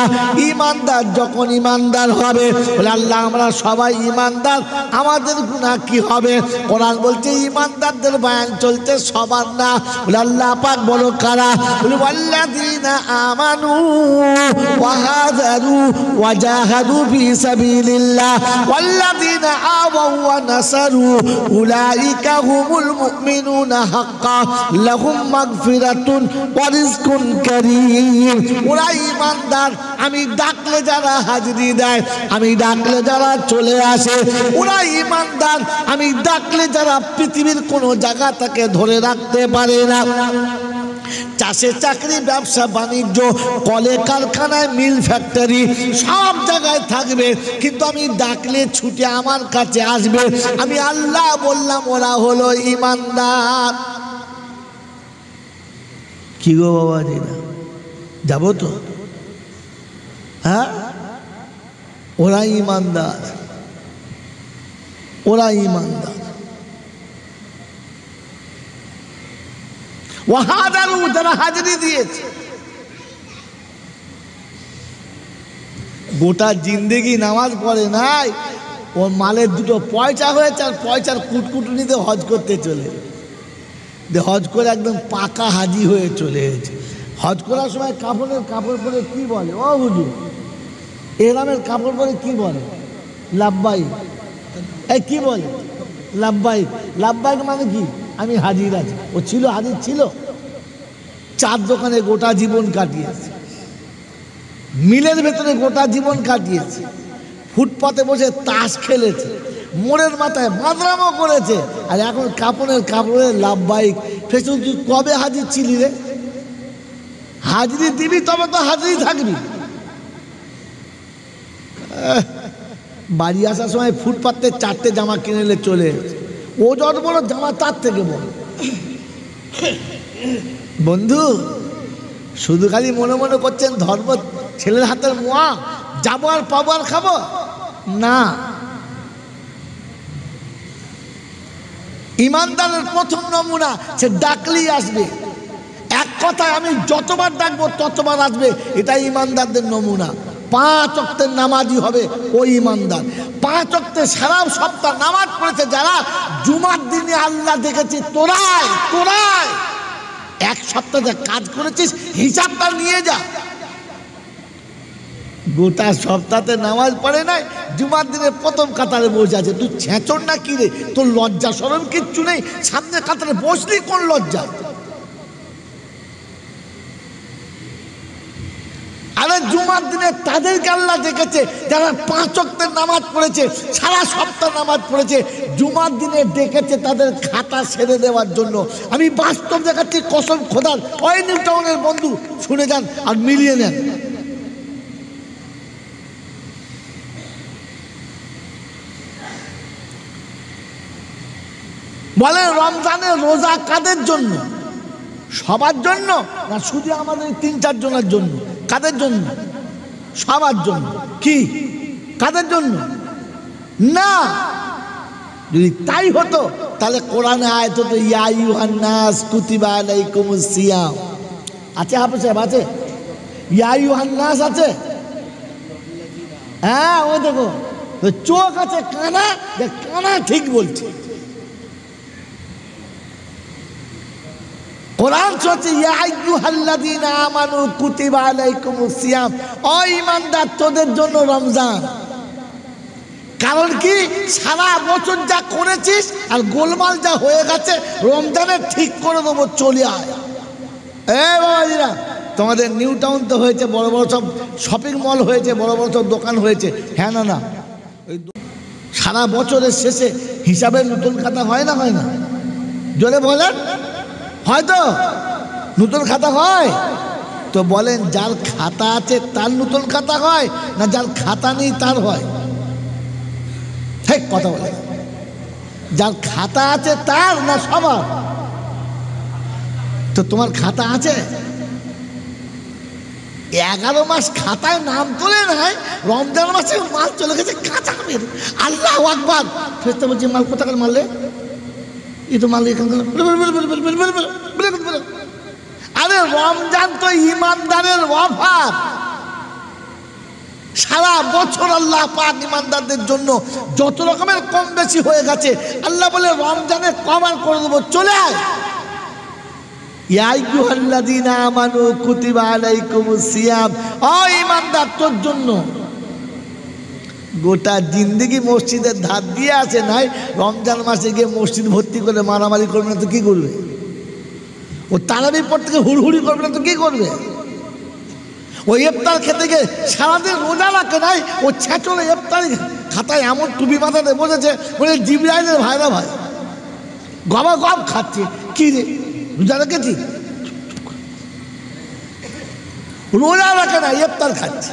ঈমানদার যখন ঈমানদার হবে, বলে আল্লাহ আমরা সবাই ঈমানদার, আমাদের গুনাহ কি হবে? কোরআন বলছে ঈমানদারদের বয়ান চলছে, সবার না। বলে আল্লাহ পাক বলো কারা? বলে ওয়াল্লাযীনা আমানু ওয়া হাজারু وجاهدوا في سبيل الله والذين آووا ونصروا أولئك هم المؤمنون حقا لهم مغفرة ورزق كريم। ওরা ঈমানদার, আমি ডাকলে যারা হাজিরি দেয়, আমি ডাকলে যারা চলে আসে, ওরা ঈমানদার। আমি ডাকলে যারা পৃথিবীর কোনো জায়গা থেকে ধরে রাখতে পারে না। চাষে চাকরি, ব্যবসা বাণিজ্য, কলে কারখানায়, মিল ফ্যাক্টরি, সব জায়গায় থাকবে, কিন্তু আমি ডাকলে ছুটে আমার কাছে আসবে। আমি আল্লাহ বললাম ওরা হলো ঈমানদার। কি গো বাবা, যাবো তো? হ্যাঁ, ওরা ঈমানদার, ওরা ঈমানদার। ওয়াহাদারু, যারা হাজিরি দিয়েছে। গোটা জিন্দেগি নামাজ পড়ে নাই, ওর মালের দুটো পয়সা হয়েছে, আর পয়সার কুটকুটুনিতে হজ করতে চলে, হজ করে একদম পাকা হাজি হয়ে চলে এসেছে। হজ করার সময় কাপড় পরে কি বলে? ও হুজুর, এহরামের কাপড় পরে কি বলে? লাব্বাইক। এই কি বলে? লাব্বাইক। লাব্বাইক মানে কি? আমি হাজির আছি। ও ছিল, হাজির ছিল। চার দোকানে গোটা জীবন কাটিয়েছে, মিলের ভেতরে গোটা জীবন কাটিয়েছে, ফুটপাতে বসে তাস খেলেছে, মোড়ের মাথায় মাদরামও করেছে, আর এখন কাপড়ের লাভবাহিক। ফেসুন, তুই কবে হাজির ছিলি রে? হাজিরি দিবি তবে তো হাজিরি থাকবি। বাড়ি আসার সময় ফুটপাতে 4টে জামা কিনে নিলে চলে, ও যত বড় জামা তার থেকে বড়। বন্ধু, শুধু খালি মনে মনে করছেন ধর্ম ছেলের হাতের মোয়া, যাবো আর পাবো আর খাবো না। ইমানদারের প্রথম নমুনা, সে ডাকলেই আসবে। এক কথায় আমি যতবার ডাকবো ততবার আসবে, এটা ইমানদারদের নমুনা। 5 ওয়াক্তের নামাজি হবে ওই ইমানদার। 5 ওয়াক্তে সারা সপ্তাহ নামাজ পড়েছে যারা, জুমার দিনে আল্লাহ দেখেছি তোরাই এক সপ্তাহ যা কাজ করেছিস হিসাবটা নিয়ে যা। গোটা সপ্তাহে নামাজ পড়ে নাই, জুমার দিনে প্রথম কাতারে বসে আছে। তুই ছেঁচর না কি রে? তোর লজ্জা শরম কিচ্ছু নেই? সামনে কাতারে বসলি কোন লজ্জা? আরে জুমার দিনে তাদেরকে আল্লাহ দেখেছে যারা 5 ওয়াক্তের নামাজ পড়েছে, সারা সপ্তাহ নামাজ পড়েছে, জুমার দিনে ডেকেছে তাদের খাতা ছেড়ে দেওয়ার জন্য। আমি বাস্তব দেখাচ্ছি, কসম খোদার। ওই নিউ টাউনের বন্ধু শুনে যান আর মিলিয়ে নেন। বলেন, রমজানের রোজা কাদের জন্য? সবার জন্য না শুধু আমাদের 3-4 জনের জন্য? কাদের জন্য? সবার জন্য। কি কাদের জন্য? না, যদি তাই হতো তাহলে কোরআনে আয়াত হতো, ইয়া আইয়ুহান নাস কুতিবা আলাইকুমুস সিয়াম। আছে হাফেজ সাহেব? আছে? ইয়া আইয়ুহান নাস আছে? হ্যাঁ, ও দেখো চোখ আছে, কানা, কানা ঠিক বলছে। কোরআন বলছে, ইয়া আইয়ুহাল্লাযীনা আমানু কুতিবা আলাইকুমুস সিয়াম। ও ঈমানদার, তোদের জন্য রমজান। কারণ কি? সারা বছর যা করেছিস আর গোলমাল যা হয়ে গেছে, রমজানে ঠিক করে দেবো, চলে আয়। এ বাবাজিরা, তোমাদের নিউ টাউন তো হয়েছে, বড় বড় সব শপিং মল হয়েছে, বড় বড় সব দোকান হয়েছে। হ্যাঁ না না, ওই সারা বছরের শেষে হিসাবে নতুন খাতা হয় না, হয় না? জোরে বলেন, হয়তো নতুন খাতা হয়? তো বলেন, যার খাতা আছে তার নতুন খাতা হয় না যার খাতা নেই তার হয়? ঠিক কথা বলে, যার খাতা আছে তার না সবার? তো তোমার খাতা আছে, 11 মাস খাতায় নাম তোলে নাই, রমজান মাসে মাল চলে গেছে কাঁচা আমের। আল্লাহু আকবার। ফেরেশতা বলছে, মাল কোথাকার মারলে? এই তো মাল এখান থেকে। আরে রমজান তো ইমানদারের অফার। সারা বছর আল্লাহ পাক ইমানদারদের জন্য যত রকমের কম বেশি হয়ে গেছে, আল্লাহ বলে রমজানে কভার করে দেবো, চলে আয়। ইয়া আইয়ুহাল্লাযীনা আমানু কুতিবা আলাইকুমুস সিয়াম। ও ইমানদার, তোর জন্য গোটা জিন্দেগি মসজিদের ধার দিয়ে আসে নাই, রমজান মাসে গিয়ে মসজিদ ভর্তি করে মারামারি করবে না তো কি করবে? ও তারাবির পর থেকে হুড়হুড়ি করবে না তো কি করবে? ও ইফতার খেতে গিয়ে সারাদিন রোজা রাখে নাই, ও ছেঁচলে ইফতারি খাতায় এমন টুপি মাথাতে বসেছে, বলে জিবরাইলের ভাইরা ভাই গবা গব খাচ্ছে। কি রে, রোজা রেখেছি? রোজা রাখে না, ইফতার খাচ্ছে।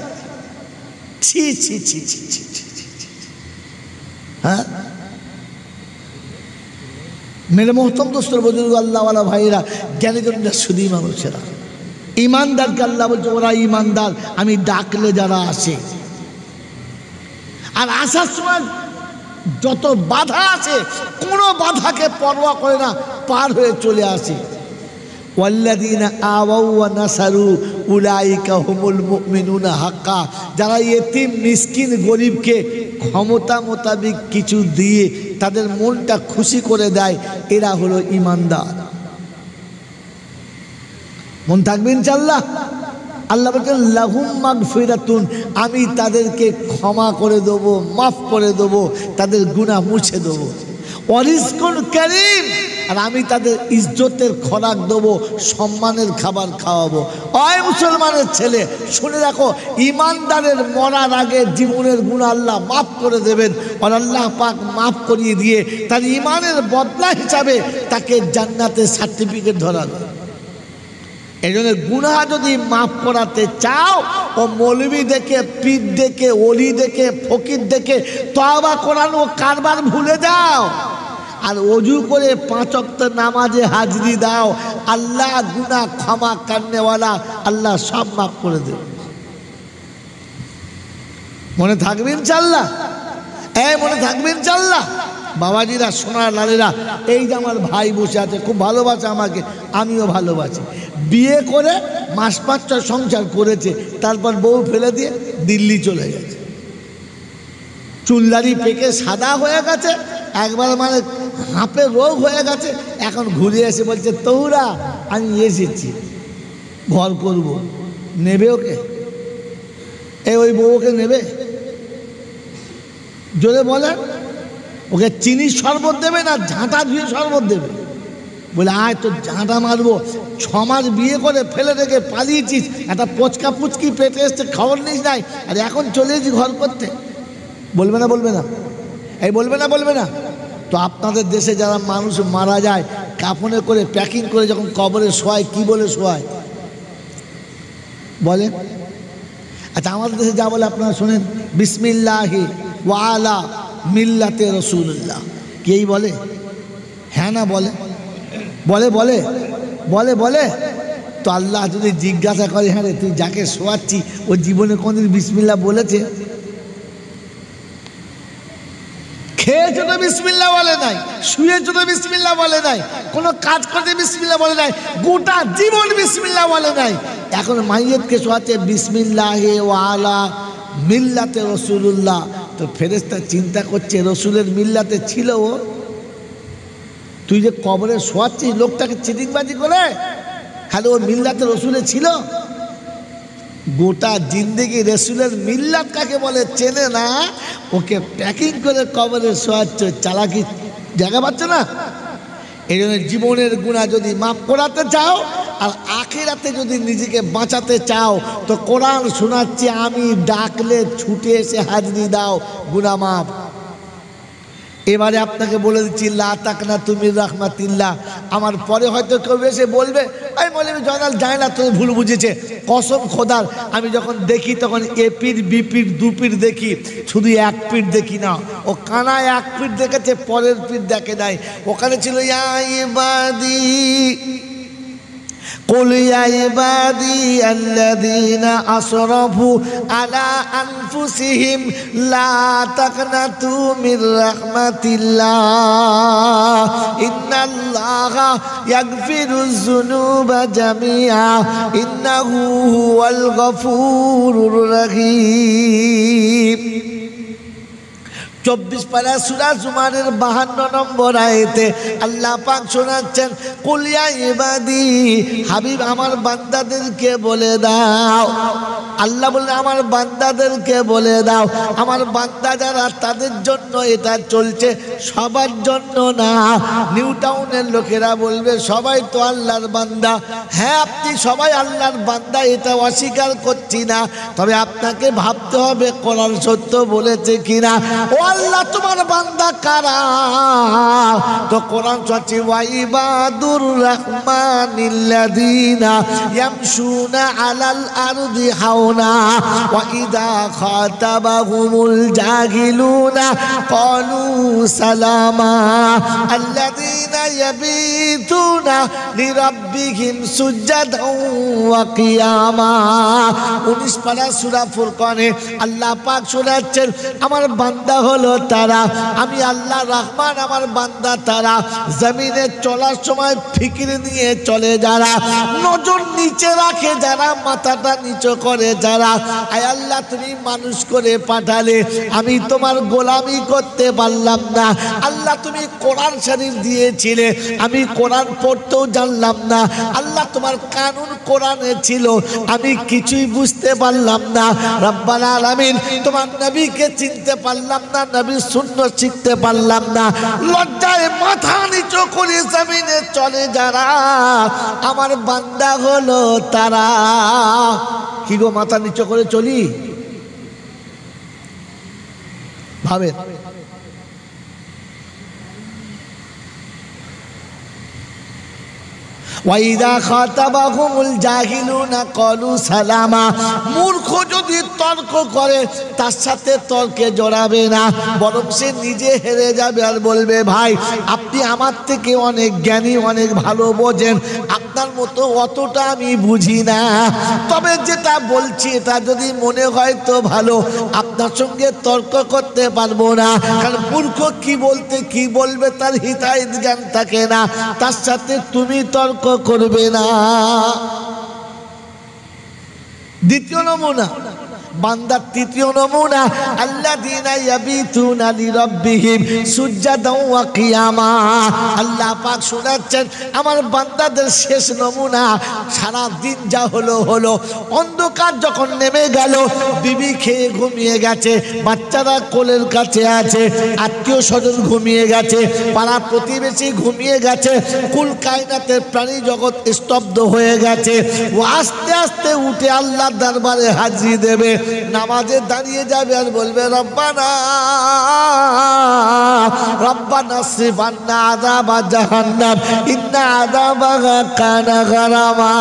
ছি ছি ছি ছি ছি ছি। হ্যাঁ, মেরে মোহতম দোস্তর বুজুর্গ আল্লাহওয়ালা ভাইয়েরা, জ্ঞানীজনরা, শুধু মানুষেরা, ইমানদারকে আল্লাহ বলছে ওরা ইমানদার আমি ডাকলে যারা আসে। আর আসার সময় যত বাধা আছে কোনো বাধাকে পরোয়া করে না, পার হয়ে চলে আসে। ওয়াল্লাযীনা আওয়াউ ওয়া নাসারু উলাইকা হুমুল মুমিনুনা হাক্কা। যারা ইতিম মিসকিন গরিবকে ক্ষমতা মোতাবেক কিছু দিয়ে তাদের মনটা খুশি করে দেয়, এরা হলো ইমানদার। মন থাকবে ইনশাআল্লাহ। আল্লাহ বলেন লাহুম মাগফিরাতুন, আমি তাদেরকে ক্ষমা করে দেবো, মাফ করে দেবো, তাদের গুনাহ মুছে দেবো। ওয়ারিজকুন কারীম, আর আমি তাদের ইজ্জতের খোরাক দেবো, সম্মানের খাবার খাওয়াবো। ওই মুসলমানের ছেলে, শুনে রাখো, ইমানদারের মরার আগে জীবনের গুনাহ আল্লাহ মাফ করে দেবেন। আর আল্লাহ পাক মাফ করিয়ে দিয়ে তার ইমানের বদলা হিসাবে তাকে জান্নাতের সার্টিফিকেট ধরাবে। এই জন্য গুনাহ যদি মাফ করাতে চাও, ও মৌলবি দেখে, পীর দেখে, ওলি দেখে, ফকির দেখে তওবা করানো কারবার ভুলে যাও, আর ওযু করে 5 ওয়াক্ত নামাজে হাজরি দাও। আল্লাহ গুনাহ ক্ষমা করনেওয়ালা, আল্লাহ সব মাফ করে দেবে। মনে থাকবে ইনশাআল্লাহ, মনে থাকবে ইনশাআল্লাহ। বাবাজিরা, সোনার লালেরা, এই যে আমার ভাই বসে আছে, খুব ভালোবাসে আমাকে, আমিও ভালোবাসি। বিয়ে করে মাস 5 সংসার করেছে, তারপর বউ ফেলে দিয়ে দিল্লি চলে গেছে। চুলদারি পেকে সাদা হয়ে গেছে, একবার মানে হাঁপে রোগ হয়ে গেছে। এখন ঘুরে এসে বলছে, তোরা আমি এসেছি, ঘর করব। নেবে ওকে? ওই বউকে নেবে? জোরে বলে, ওকে চিনির শরবত দেবে না ঝাঁটা ধুয়ে শরবত দেবে? বলে আয় তোর ঝাঁটা মারবো। 6 মাস বিয়ে করে ফেলে রেখে পালিয়েছিস, একটা পচকা পুচকি পেটে এসছে, খবর নিস নাই, আর এখন চলে এসেছি ঘর করতে। বলবে না? বলবে না? বলবে না? বলবে না? তো আপনাদের দেশে যারা মানুষ মারা যায়, কাফনে করে প্যাকিং করে যখন কবরে শোয়ায়, কি বলে শোয়ায় বলে? আচ্ছা, আমাদের দেশে যা বলে আপনারা শোনেন, বিসমিল্লাহি ওয়া আলা মিল্লাতে রাসূলুল্লাহ, কি এই বলে? হ্যাঁ না বলে? বলে বলে বলে বলে তো আল্লাহ যদি জিজ্ঞাসা করে, হ্যাঁ রে, তুই যাকে শোয়াচ্ছি ও জীবনে কোনদিন বিসমিল্লাহ বলেছে? খেয়েছো তো বিসমিল্লাহ বলে নাই, শুয়েছো তো বিসমিল্লাহ বলে নাই, কোনো কাজ করতে বিসমিল্লাহ বলে নাই, গোটা জীবন বিসমিল্লাহ বলে নাই। এখন মাইয়তকে শোয়াচ্ছে বিসমিল্লাহি ওয়া আলা মিল্লাতে রাসূলুল্লাহ। তো ফেরেশতা চিন্তা করছে, রসুলের মিল্লাতে ছিল ও? তুই যে কবরে শোয়াচ্ছিস লোকটাকে চিটিংবাজি করে, হ্যালো, ওর মিল্লাতে রসুলে ছিল? গোটা জিন্দেগি রসুলের মিল্লাত কাকে বলে চেনে না, ওকে প্যাকিং করে কবরে শোয়াচ্ছ। চালাকি জায়গা পাচ্ছ না? এই জন্য জীবনের গুনাহ যদি মাফ করাতে চাও আর আখিরাতে যদি নিজেকে বাঁচাতে চাও তো কোরআন শোনাচ্ছি আমি, ডাকলে ছুটে এসে হাজরি দাও, গুনাহ মাফ। এবারে আপনাকে বলে দিচ্ছি লা তাকনাতু মির রাহমাতিল্লাহ। আমার পরে হয়তো কেউ এসে বলবে এই মৌলভী জয়নাল যায় না, তুমি ভুল বুঝেছে। কসম খোদার, আমি যখন দেখি তখন এপির বিপির দুপির দেখি, শুধু এক পিঠ দেখি না। ও কানায় এক পিঠ দেখেছে, পরের পিঠ দেখে নাই। ওখানে ছিল ইয়া ইবাদি قل يا عبادي الذين أسرفوا على أنفسهم لا تقنطوا من رحمة الله إن الله يغفر الذنوب جميعا إنه هو الغفور الرحيم। 24 পারা সূরা জুমারের 52 নম্বর আয়াতে আল্লাহ পাক শোনাচ্ছেন কুল ইয়া ইবাদি, হাবিব আমার বান্দাদেরকে বলে দাও। আল্লাহ বললেন আমার বান্দাদেরকে বলে দাও। আমার বান্দা যারা তাদের জন্য এটা চলছে, সবার জন্য না। নিউ টাউনের লোকেরা বলবে সবাই তো আল্লাহর বান্দা। হ্যাঁ, আপনি সবাই আল্লাহর বান্দা, এটা অস্বীকার করছি না, তবে আপনাকে ভাবতে হবে কোরআন সত্য বলেছে কিনা। ও আল্লাহ, তোমার বান্দা কারা? তো কোরআন চলছে ওয়া ইবাদুর রাহমানিল্লাযীনা ইয়ামশুনা আলাল আরদি হাওনা ওয়া ইযা খাতাবাহুমুল জাহিলুনা ক্বালু সালামা আল্লাযীনা ইয়াবিতুনা লিরাব্বিহিম সুজদান ওয়া কিয়ামা। 19 পারা সূরা ফুরকানে আল্লাহ পাক শোনাচ্ছেন আমার বান্দা হলো তারা, আমি আল্লাহ রহমান, আমার বান্দা তারা জমিনে চলার সময় ফিকির নিয়ে চলে যারা, নজর নিচে রাখে যারা, মাথাটা নিচু করে যারা। আয় আল্লাহ, তুমি মানুষ করে পাঠালে, আমি তোমার গোলামি করতে পারলাম না। আল্লাহ, তুমি কোরআন শরীফ দিয়েছিলে, আমি কোরআন পড়তেও জানলাম না। আল্লাহ, তোমার কানুন কোরআনে ছিল, আমি কিছুই বুঝতে পারলাম না। রব্বাল আলামিন, তোমার নবীকে চিনতে পারলাম না, নবীর সুন্নাত শিখতে পারলাম না। লজ্জায় মাথা নিচু করে জমিনে চলে যারা, আমার বান্দা হলো তারা। কি গো, মাথা নিচু করে চলি? ভাবেন ওয়াইদা খাতাবাহুমুল জাহিলুনা ক্বালু সালামা। মূর্খ যদি তর্ক করে তার সাথে তর্কে জড়াবে না, বরং সে নিজে হেরে যাবে আর বলবে ভাই আপনি আমার থেকে অনেক জ্ঞানী, অনেক ভালো বোঝেন, আপনার মতো অতটা আমি বুঝি না, তবে যেটা বলছি এটা যদি মনে হয় তো ভালো, আপনার সঙ্গে তর্ক করতে পারবো না। কারণ মূর্খ কি বলতে কি বলবে তার হিতাহিত জ্ঞান থাকে না, তার সাথে তুমি তর্ক করবে না। দ্বিতীয় নমুনা, বান্দার তৃতীয় নমুনা আল্লাযীনা ইয়াবিতুনা লিরাব্বিহিম সুজদান ওয়া কিয়ামা। আল্লাহ পাক শোনাচ্ছেন আমার বান্দাদের শেষ নমুনা, সারা দিন যা হলো হলো, অন্ধকার যখন নেমে গেল, বিবি খেয়ে ঘুমিয়ে গেছে, বাচ্চারা কোলের কাছে আছে, আত্মীয় স্বজন ঘুমিয়ে গেছে, পাড়া প্রতিবেশী ঘুমিয়ে গেছে, কুল কায়নাতের প্রাণী জগৎ স্তব্ধ হয়ে গেছে। ও আস্তে আস্তে উঠে আল্লাহর দরবারে হাজির দেবে, নামাজে দাঁড়িয়ে যাবে আর বলবে রব্বানা রব্বানা সিরফ আন্না আযাবা জাহান্নাম ইন্না আযাবাহা কানা গারামা।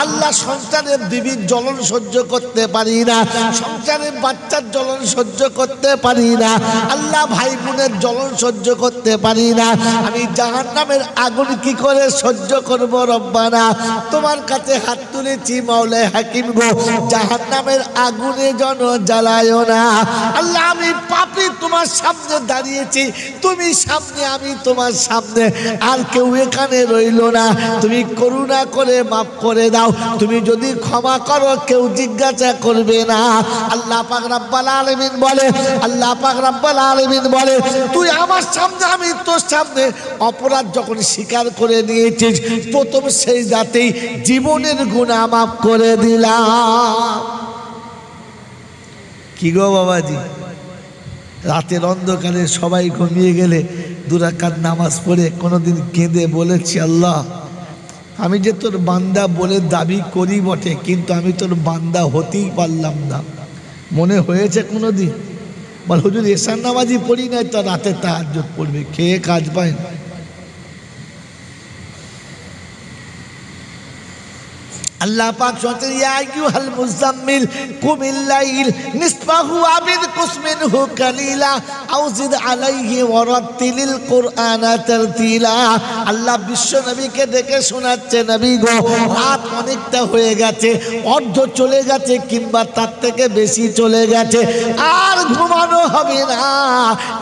আল্লাহ, সংসারের বিবির জ্বলন সহ্য করতে পারি না, সংসারের বাচ্চার জ্বলন সহ্য করতে পারি না, আল্লাহ ভাই বোনের জ্বলন সহ্য করতে পারি না, আমি জাহান্নামের আগুন কি করে সহ্য করব রব্বানা। তোমার কাছে হাত তুলেছি মাওলায়ে হাকিম গো, জাহান্নামের আগুনে জন জ্বালায় না। আল্লাহ, আমি পাপী, তোমার সামনে দাঁড়িয়েছি, তুমি সামনে, আমি তোমার সামনে, আর কেউ এখানে রইল না, তুমি করুণা করে মাফ করে দাও, তুমি যদি ক্ষমা করো কেউ জিজ্ঞাসা করবে না। আল্লাহ পাক রব্বুল আলামিন বলে, আল্লাহ পাক রব্বুল আলামিন বলে তুই আমার সামনে, আমি তোর সামনে। অপরাধ যখন স্বীকার করে নিয়েছিস, প্রথম সেই রাতেই জীবনের গুনাহ মাফ করে দিলাম। কি গো বাবাজি, রাতের অন্ধকারে সবাই ঘুমিয়ে গেলে দু রাকাত নামাজ পড়ে কোনোদিন কেঁদে বলেছি, আল্লাহ আমি যে তোর বান্দা বলে দাবি করি বটে, কিন্তু আমি তোর বান্দা হতেই পারলাম না? মনে হয়েছে কোনোদিন? বল হুজুর এশার নামাজই পড়ি নাই তো রাতে তাহাজ্জুদ পড়বে, খেয়ে কাজ পায় না। আল্লাহ পাক বলেন, ইয়া আইয়ুহাল মুযাম্মিল কুমিল লাইল নিসফাহু আও ইনকুস মিনহু কালিলা আও জিদ আলাইহি ওয়া রাত্তিলিল কুরআনা তারতিলা। আল্লাহ বিশ্ব নবীকে ডেকে শোনাচ্ছে, নবী গো রাত অনেকটা হয়ে গেছে, অর্ধ চলে গেছে কিংবা তার থেকে বেশি চলে গেছে, আর ঘুমানো হবে না।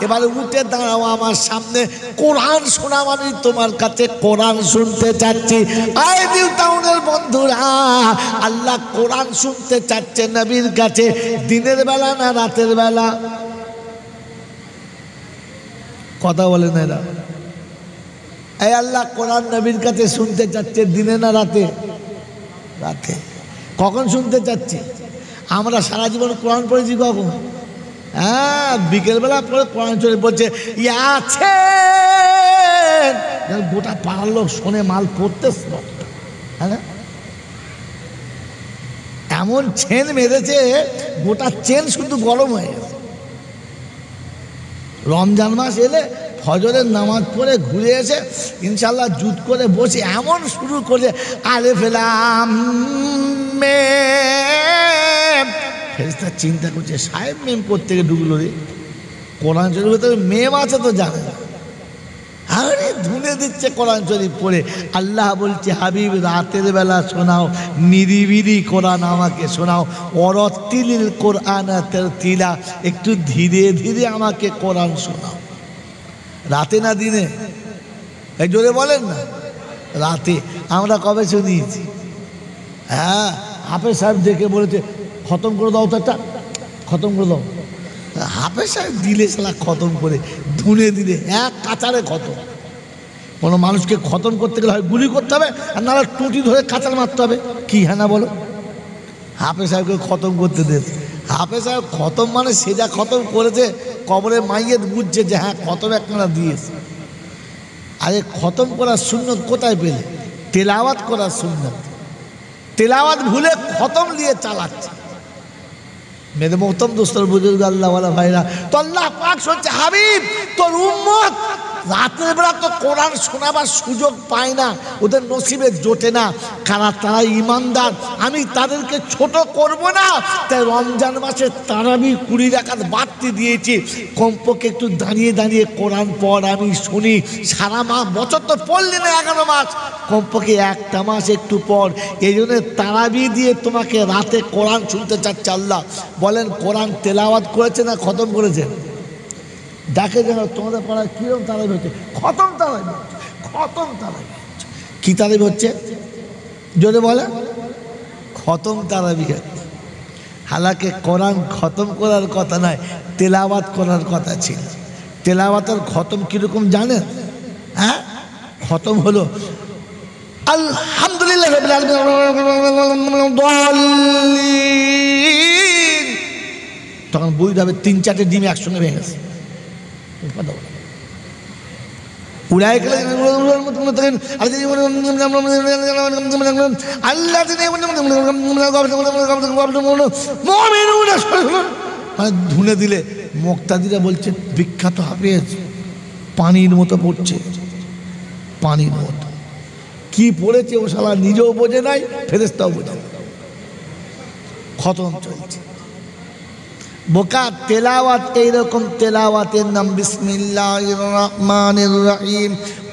এবার উঠে দাঁড়াও আমার সামনে, কোরআন শোনাও, আমি তোমার কাছে কোরআন শুনতে চাচ্ছি। এই নিউ টাউনের বন্ধুরা, আল্লাহ কোরআন শুনতে চাচ্ছে নবীর কাছে। দিনের বেলা না রাতের বেলা? কথা বলে না এরা। এই আল্লাহ কোরআন নবীর কাছে শুনতে চাচ্ছে, দিনে না রাতে? রাতে। কখন শুনতে চাচ্ছে? আমরা সারা জীবন কোরআন পড়েছি কখন? হ্যাঁ, বিকেলবেলা পড়ে কোরআন চলে বলছে আছে, গোটা পাড়ার লোক শোনে, মাল পড়তেছ, হ্যাঁ না? এমন চেন মেরেছে, গোটা চেন শুধু গরম হয়ে গেছে। রমজান মাস এলে ফজরের নামাজ পড়ে ঘুরে এসে ইনশাল্লাহ জুত করে বসে এমন শুরু করে, আলে ফেলাম ফেরেশতা চিন্তা করছে, সাহেব মেম কোত্থেকে ঢুকলো রে? কোরআন শরীফের ভেতরে মেম আছে তো জানে না। আরে ধুনে দিচ্ছে কোরআন শরীফ পড়ে। আল্লাহ বলছে, হাবিব রাতের বেলা শোনাও, নিরিবিলি কোরআন আমাকে শোনাও, ওয়ারাত্তিলিল কুরআনা তারতিলা, একটু ধীরে ধীরে আমাকে কোরআন শোনাও। রাতে না দিনে? এই জোরে বলেন না। রাতে। আমরা কবে শুনিয়েছি? হ্যাঁ, হাফেজ সাহেব দেখে বলেছে, খতম করে দাও তো, একটা খতম করে দাও। হাফেজ সাহেব দিলে সালা খতম করে, ধুনে দিলে এক কাচারে খতম। কোনো মানুষকে খতম করতে গেলে হয় গুলি করতে হবে, আর নাহলে টুটি ধরে কাচার মারতে হবে। কি হ্যাঁ না বলো? হাফেজ সাহেবকে খতম করতে দিয়েছে। হাফেজ সাহেব খতম মানে সে যা খতম করেছে, কবরে মাইয়েত বুঝছে যে হ্যাঁ খতম একটা দিয়েছে। আরে খতম করার সুন্নত কোথায় পেলে? তেলাওয়াত করার সুন্নত। তেলাওয়াত ভুলে খতম নিয়ে চালাচ্ছে। মেরে মোহতম দোস্তর বুজুর্গ আল্লাহওয়ালা ভাইরা, তো আল্লাহ পাক শুনছে, হাবিব তোর উম্মত রাতের বেলা তো কোরআন শোনাবার সুযোগ পায় না, ওদের নসিবে জোটে না। তারা ইমানদার, আমি তাদেরকে ছোট করব না, তাই রমজান মাসে তারাবি 20 রাকাত বাড়তি দিয়েছি। কমপক্ষে একটু দাঁড়িয়ে দাঁড়িয়ে কোরআন পড়, আমি শুনি। সারা মাস, বছর তো পড়লি না 11 মাস, কমপক্ষে একটা মাস একটু পড়। এই জন্য তারাবি দিয়ে তোমাকে রাতে কোরআন শুনতে চাচ্ছে আল্লাহ। বলেন কোরআন তেলাওয়াত করেছে না খতম করেছে? দেখে যেন তোমাদের পাড়ায় কিরম তারাবি হচ্ছে? খতম তারাবি, খতম তারাবি। কি তারাবি হচ্ছে জোরে বলে? খতম তারাবি হচ্ছে। হালাকে কোরআন খতম করার কথা নয়, তেলাওয়াত করার কথা ছিল। তেলাওয়াতের খতম কিরকম জানেন? হ্যাঁ, খতম হলো আলহামদুলিল্লাহ তখন বুঝতে হবে 3-4টে ডিম একসঙ্গে ভেঙে গেছে। ধুনে দিলে মুক্তাদিরা বলছে, বিখ্যাত হাফেজ পানির মতো পড়ছে, পানির মতো। কি পড়েছে ও শালা নিজেও বোঝে নাই, ফেরেশতাও বোঝে না। খতম চলছে। বোকা তেলাওয়াত এইরকম তেলাওয়াতের নাম বিসমিল্লাহির রহমানির রহিম।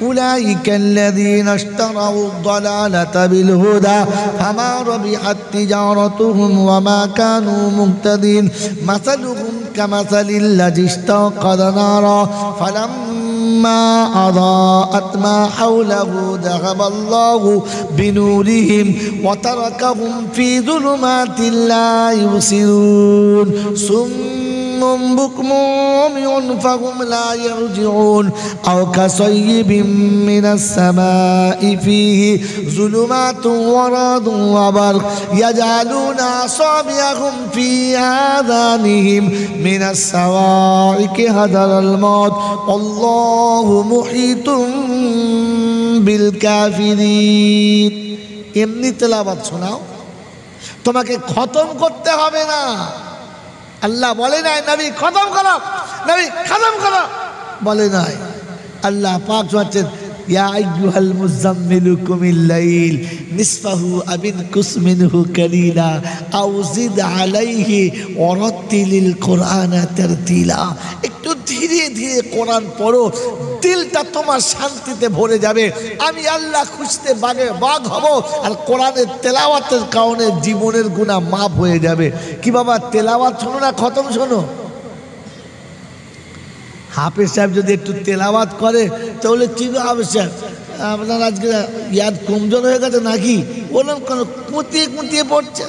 উলাইকাল্লাযীনা ইশতারাউ আদ-দালালাতা বিল হুদা ফামা রাবিহাত তিজারাতুহুম ওয়া মা কানু মুহতাদিন মাসালুহুম কামাসালিল্লাযী ইশতাকাদা নারা ফালাম্মা আযাআত মা হাওলাহু যাহাবাল্লাহু বিনুরিহিম ওয়া তারাকাহুম ফি যুলুমাতিল লা ইউবসিরুন ثم بكم عمي فهم لا يرجعون أو كصيب من السماء فيه ظلمات ورعد وبرق يجعلون أصابعهم في آذانهم من الصواعق حذر الموت والله محيط بالكافرين এমনি তেলাওয়াত শোনাও, তোমাকে খতম করতে হবে না। আল্লাহ বলে নাই নবী খতম করো, নবী খতম করো বলে নাই। আল্লাহ পাক বলেন ইয়া আইয়ুহাল মুযাম্মিলু কুমিল লাইল নিসফাহু আবিনকুস মিনহু কালিলা আও জিদ আলাইহি ওয়ারাতিলিল কুরআনা তারতিলা। একটু ধীরে ধীরে কোরআন পড়ো, দিলটা তোমার শান্তিতে ভরে যাবে। আমি আল্লাহ খুশিতে বাগ হব, আর কোরআনের তেলাওয়াতের কারণে জীবনের গুনাহ মাফ হয়ে যাবে। কি বাবা তেলাওয়াত শোনো না খতম শোনো? হাফেজ সাহেব যদি একটু তেলাওয়াত করে তাহলে কি গো হাফেজ সাহেব আপনার আজকে ইয়াদ কমজোর হয়ে গেছে নাকি? বললাম কেন কুঁতিয়ে কুঁতিয়ে পড়ছে।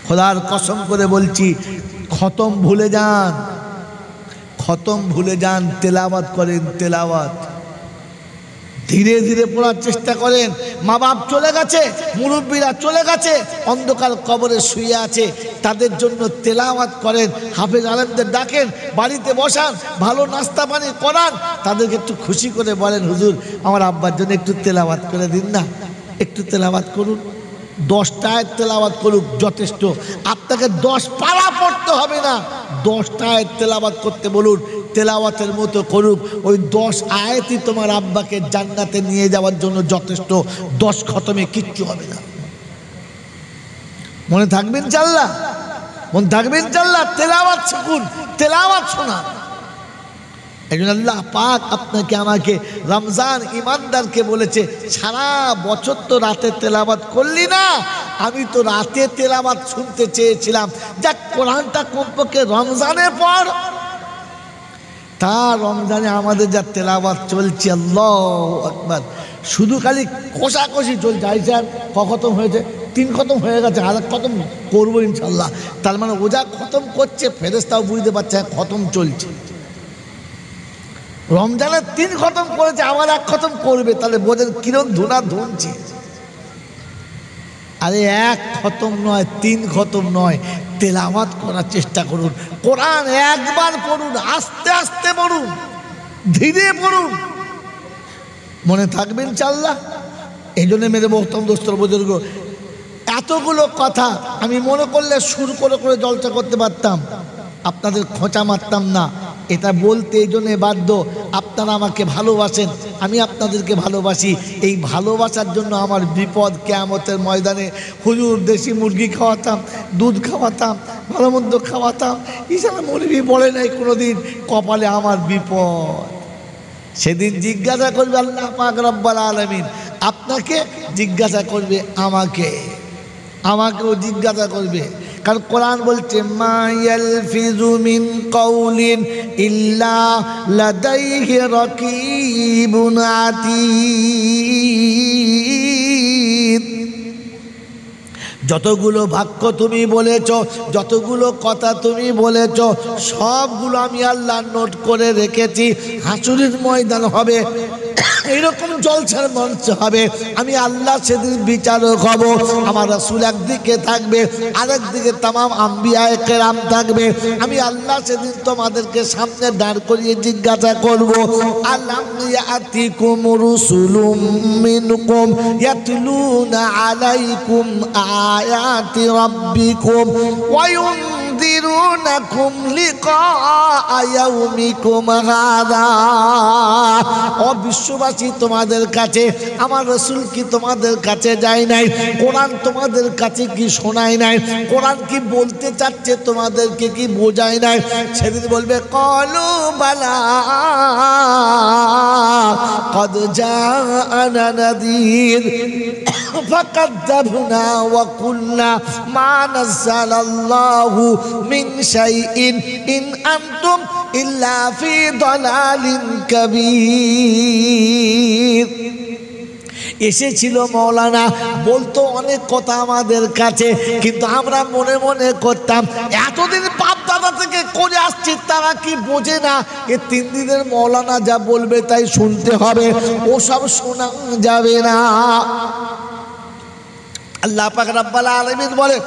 খোদার কসম করে বলছি খতম ভুলে যান, খতম ভুলে যান, তেলাওয়াত করেন, তেলাওয়াত ধীরে ধীরে পড়ার চেষ্টা করেন। মা বাপ চলে গেছে, মুরব্বীরা চলে গেছে, অন্ধকার কবরে শুয়ে আছে, তাদের জন্য তেলাওয়াত করেন, হাফেজ আলেমদের ডাকেন, বাড়িতে বসান, ভালো নাস্তা পানি করান, তাদেরকে একটু খুশি করে বলেন হুজুর আমার আব্বার জন্য একটু তেলাওয়াত করে দিন না, একটু তেলাওয়াত করুন। 10টা আয়াত তেলাওয়াত করুক যথেষ্ট, আপনাকে 10 পারা পড়তে হবে না, 10টা আয়াত তেলাওয়াত করতে বলুন, তেলাওয়াতের মতো করুক। ওই 10 আয়াতই তোমার আব্বাকে জান্নাতে নিয়ে যাওয়ার জন্য যথেষ্ট, 10 খতমে কিচ্ছু হবে না। মনে থাকবেন ইনশাআল্লাহ, মনে থাকবেন ইনশাআল্লাহ। তেলাওয়াত শিখুন, তেলাওয়াত শোনান। একজন আল্লাহ পাক আপনাকে আমাকে রমজান ইমানদারকে বলেছে সারা বছর তো রাতে তেলাওয়াত করলি না, আমি তো রাতে তেলাওয়াত শুনতে চেয়েছিলাম, যাক কোরআনটা কমপক্ষে রমজানে পড়। তা রমজানে আমাদের যা তেলাওয়াত চলছে আল্লাহু আকবার, শুধু খালি কষাকষি চলছে। আইসার খতম হয়েছে, 3 খতম হয়ে গেছে, আর খতম করবো ইনশাল্লাহ। তার মানে ও যা খতম করছে ফেরেশতাও বুঝতে পারছে খতম চলছে। রমজানে 3 খতম করেছে, আবার 1 খতম করবে, তাহলে বোঝেন কিরম ধুনা ধুনছে। আরে 1 খতম নয়, 3 খতম নয়, তেলাওয়াত করার চেষ্টা করুন। কোরআন একবার পড়ুন, আস্তে আস্তে পড়ুন, ধীরে পড়ুন, মনে থাকবেন ইনশাআল্লাহ। এই জন্য মেরে মোহতরম দোস্তর বুজুর্গ, এতগুলো কথা আমি মনে করলে সুর করে করে জলসা করতে পারতাম, আপনাদের খোঁচা মারতাম না। এটা বলতে এই জন্যে বাধ্য, আপনারা আমাকে ভালোবাসেন, আমি আপনাদেরকে ভালোবাসি। এই ভালোবাসার জন্য আমার বিপদ কিয়ামতের ময়দানে হুজুর দেশি মুরগি খাওয়াতাম, দুধ খাওয়াতাম, ভালো মন্দ খাওয়াতাম, ইসারা মুরগি বলে নাই কোনোদিন কপালে আমার বিপদ। সেদিন জিজ্ঞাসা করবে আল্লাহ পাক রব্বুল আলামিন, আপনাকে জিজ্ঞাসা করবে, আমাকেও জিজ্ঞাসা করবে। কারণ কোরআন বলছে মা ইয়ালফিজু মিন কাউলিন ইল্লা লাদাইহি রাকিবুন আতীদ। যতগুলো বাক্য তুমি বলেছ, যতগুলো কথা তুমি বলেছ, সবগুলো আমি আল্লাহ নোট করে রেখেছি। হাসুরের ময়দান হবে, এরকম জলসার মঞ্চ হবে, আমি আল্লাহ সেদিন বিচারক হব। আমার রাসূল একদিকে থাকবে, আরেক দিকে তামাম আম্বিয়ায়ে কেরাম থাকবে। আমি আল্লাহ সেদিন তোমাদেরকে সামনে দাঁড় করিয়ে জিজ্ঞাসা করব, আলাম ইয়াতিকুম রুসুলুম মিনকুম ইয়াতলুনা আলাইকুম আয়াতি রাব্বিকুম ওয়া ইউনযিরুনাকুম লিকা ইয়াউমিকুম হাযা। ও বিশ্ববাসী, তোমাদের কাছে আমার রাসূল কি তোমাদের কাছে যায় নাই? কোরআন তোমাদের কাছে কি শোনায় নাই? কোরআন কি বলতে চাচ্ছে তোমাদেরকে কি বোঝায় নাই? সেদিন বলবে ক্বালু বালা قد جاءنا نذير فكذبنا وقلنا ما نزل الله من شيء إن أنتم إلا في ضلال كبير। এসেছিল মৌলানা, বলতো অনেক কথা আমাদের কাছে, কিন্তু আমরা মনে মনে করতাম এতদিন বাপ দাদা থেকে করে আসছি, তারা কি বোঝে না এ 3 দিনের মৌলানা যা বলবে তাই শুনতে হবে, ওসব শোনা যাবে না। আল্লাহ পাক রব্বুল আলামিন বলে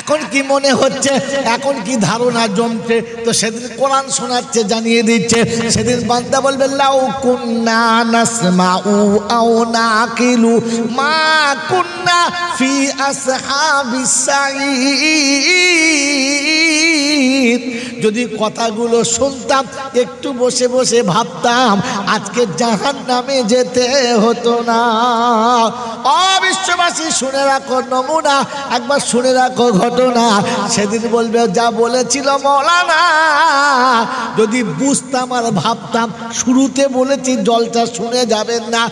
এখন কি মনে হচ্ছে, এখন কি ধারণা জমছে? তো সেদিন কোরআন শোনাচ্ছে, জানিয়ে দিচ্ছে। সেদিন বান্দা বলবে লাউ কুন্না নাসমাউ আও নাকিলু মা কুন্না ফি আসহাবিস সাঈদ। যদি কথাগুলো শুনতাম, একটু বসে বসে ভাবতাম, আজকে জাহান্নামে যেতে হতো না। অবিশ্ববাসী শুনে রাখো নমুনা, একবার শুনে রাখো ঘটনা। সেদিন বলবে যা বলেছিল মৌলানা, যদি বুঝতাম আর ভাবতাম, শুরুতে বলেছি জলটা শুনে যাবেন না,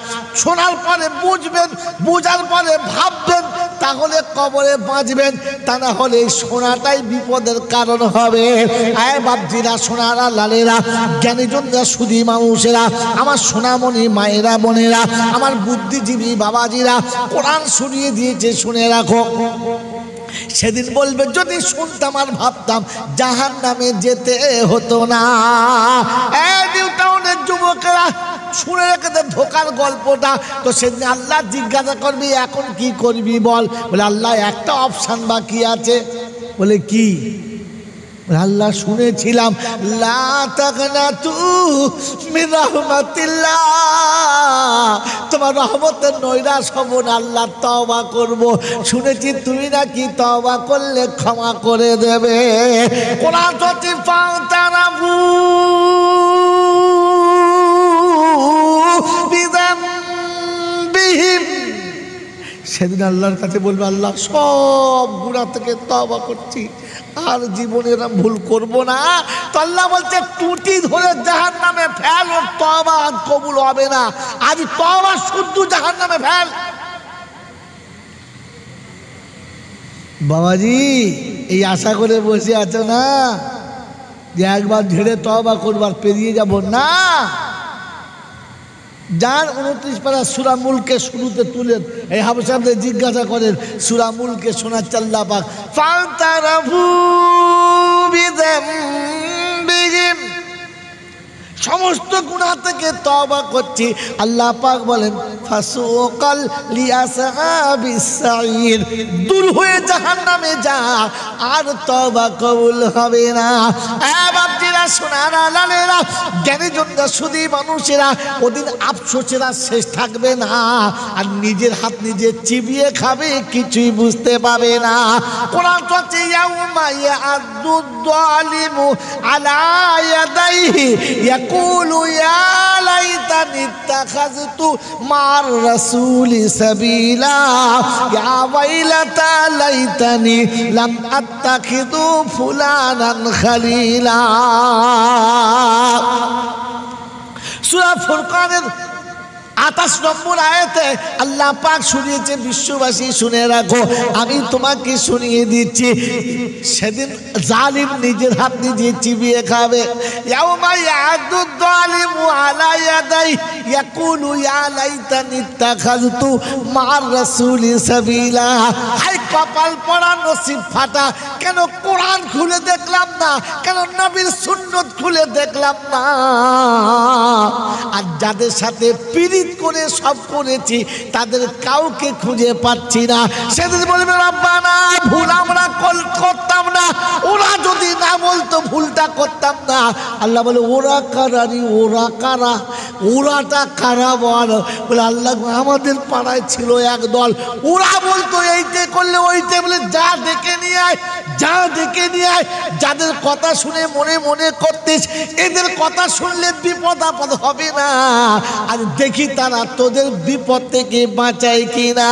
শোনার পরে বুঝবেন, বুঝার পরে ভাববেন, তাহলে কবরে বাঁচবেন, তা না হলে শোনাটাই বিপদের কারণ হবে। আয় বাপজিরা, সোনারা, লালেরা, জ্ঞানীজনরা, সুধী মানুষেরা, আমার সোনামণি মায়েরা, বোনেরা, আমার বুদ্ধিজীবী বাবাজিরা, কোরআন শুনিয়ে দিয়েছে, শুনে রাখো। সেদিন বলবে যদি শুনতাম আর ভাবতাম, জাহান্নামে যেতে হতো না। নিউ টাউনের যুবকেরা শুনে রেখে ধোকার গল্পটা। তো সেদিন আল্লাহ জিজ্ঞাসা করবি এখন কি করবি বল? বলে আল্লাহ একটা অপশান বাকি আছে। বলে কি? আল্লাহ শুনেছিলাম লা তাকনাতু মিন রাহমাতিল্লাহ, তোমার রহমতের নৈরাশ হব না, আল্লাহ তওবা করব। শুনেছি তুমি নাকি তওবা করলে ক্ষমা করে দেবে। কোরআন ততি ফাতারাবু বিযামবিহিম, সেদিন আল্লাহর কাছে বলবে আল্লাহ সব গুনাহ থেকে তওবা করছি, আর জীবনে এরকম ভুল করব না। তো আল্লাহ বলছে টুটি ধরে জাহান্নামে ফেল, ওর তওবা আজ কবুল হবে না, আজ তওবা শুদ্ধ জাহান্নামে ফেল। বাবাজি এই আশা করে বসে আছো না যে একবার ঝেড়ে তওবা করবার পেরিয়ে যাব না। যার 29 পারা সূরা মুলকে শুরুতে তুলেন, এই হাফেজ সাহেবদের জিজ্ঞাসা করেন, সূরা মুলকে শোনাচ্ছে আল্লাহ পাক ফাতারাফু বিযামবিহিম, সমস্ত গুনাহ থেকে তওবা করছি। আল্লাহ পাক বলেন ফাসুকাল লিআসহাবিস সাঈর, দূর হয়ে জাহান্নামে যা, আর তওবা কবুল হবে না। বাপজিরা, সোনারা, লালেরা, জ্ঞানীজনরা, সুধী মানুষেরা, ওদিন আফসোসেরা শেষ থাকবে না, আর নিজের হাত নিজে চিবিয়ে খাবে, কিছুই বুঝতে পাবে না। কোরআন বলছে ইয়াউমা ইয়াদুদ যালিমু আলা ইয়াদাইহি ইয়াকুলু ইয়া লাইতানি ইত্তাখাযতু মা'আর রাসূলি সাবিলা ইয়া ওয়াইলাতা লাইতানি লাম আত্তাখিযু ফুলানান খালিলা। সূরা ফুরকানের 28 নম্বর আয়াতে আল্লাহ পাক শুনিয়েছে, বিশ্ববাসী শুনে রাখো, আমি তোমাকে শুনিয়ে দিচ্ছি, সেদিন জালিম নিজের হাত নিজে চিবিয়ে খাবে। ইয়াউমা ইয়াদুদ যালিমু আলা ইয়াদাই ইয়াকুলু ইয়া লাইতানি ইত্তাখাযতু মা'আর রাসূলি সাবিলা। হায় কপাল পড়া, নসিব ফাটা, কেন কোরআন খুলে দেখলাম না, কেন নবীর সুন্নাত খুলে দেখলাম না। আর যাদের সাথে পীড়িত করে সব করেছি, তাদের কাউকে খুঁজে পাচ্ছি না। সেদিন বলবে রব্বানা ভুল আমরা করতাম না, ওরা যদি না বলতো ভুলটা করতাম না। আল্লাহ বলে ওরা কারারি, ওরা কারা, ওরাটা কারা বল? বলে আল্লাহ আমাদের পাড়ায় ছিল এক দল, ওরা বলতো এইতে করলে ওইতে, বলে যা ডেকে নিয়ে আয়, যা ডেকে নিয়ে আয়। যাদের কথা শুনে মনে মনে করতিস এদের কথা শুনলে বিপদ আপদ হবে না, আর দেখি তারা তোদের বিপদ থেকে বাঁচায় কিনা।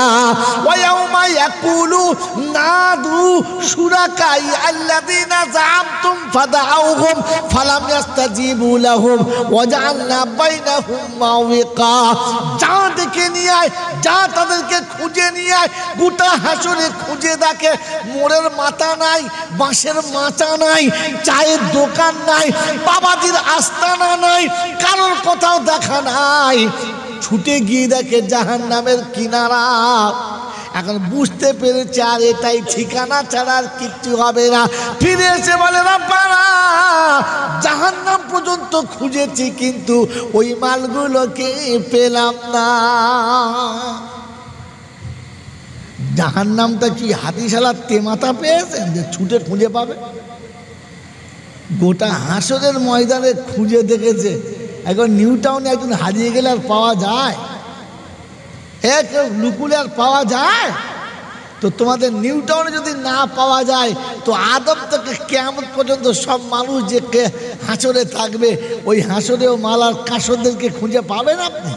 ওয়ায়াউমা ইয়াকুলু নাদু শুরাকাই আল্লাযীনা যাআমতুম ফাদাউহুম ফালাম ইস্তাজিবু লাহুম ওয়াজআলনা বাইনাহুম মাওয়িকা। যা ডেকে নিয়ে আয়, যা তাদেরকে খুঁজে নিয়ে আয়। গোটা হাসরে খুঁজে দেখে মোড়ের মাথা নাই, বাঁশের মাচা নাই, চায়ের দোকান নাই, বাবাজির আস্তানা নাই, কারোর কোথাও দেখা নাই। ছুটে গিয়ে দেখে জাহান্নামের কিনারা। এখন বুঝতে পেরেছে আর এটাই ঠিকানা ছাড়া আর কিচ্ছু হবে না। ফিরে এসে বলে রব্বানা, জাহান্নাম পর্যন্ত খুঁজেছি কিন্তু ওই মালগুলোকে পেলাম না। জাহান্নামটা কি হাতিশালার তেমাথা পেয়েছেন যে ছুটে খুঁজে পাবে? গোটা হাসরের ময়দানে খুঁজে দেখেছে। এখন নিউ টাউনে একজন হারিয়ে গেলে আর পাওয়া যায়? এক লুকুলে আর পাওয়া যায়? তো তোমাদের নিউ টাউনে যদি না পাওয়া যায় তো আদম থেকে কিয়ামত পর্যন্ত সব মানুষ যে হাসরে থাকবে, ওই হাসরেও মালার কাসরদেরকে খুঁজে পাবেন আপনি?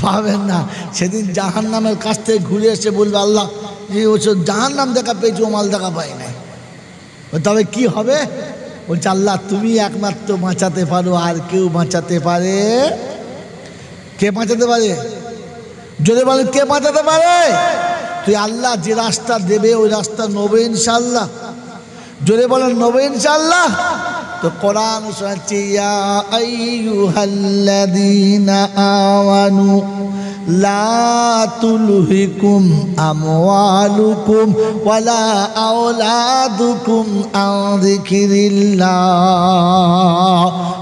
পাবেন না। সেদিন জাহান্নামের কাছ থেকে ঘুরে এসে বলবে আল্লাহ যে ওসব জাহান্নাম দেখা পেয়েছি, ও মাল দেখা পাই নাই। তবে কি হবে? বলছে আল্লাহ তুমি একমাত্র বাঁচাতে পারো, আর কেউ বাঁচাতে পারে? কে বাঁচাতে পারে? যদি বলেন কে বাঁচাতে পারে? তুই আল্লাহ যে রাস্তা দেবে ওই রাস্তা নেবে ইনশাআল্লাহ। যদি বলেন নেবে ইনশাআল্লাহ। তো কোরআন শোনাচ্ছে ইয়া আইয়ুহাল্লাযীনা আমানু লা তুলহিকুম আমওয়ালুকুম ওয়ালা আওলাদুকুম আন যিকরিল্লাহ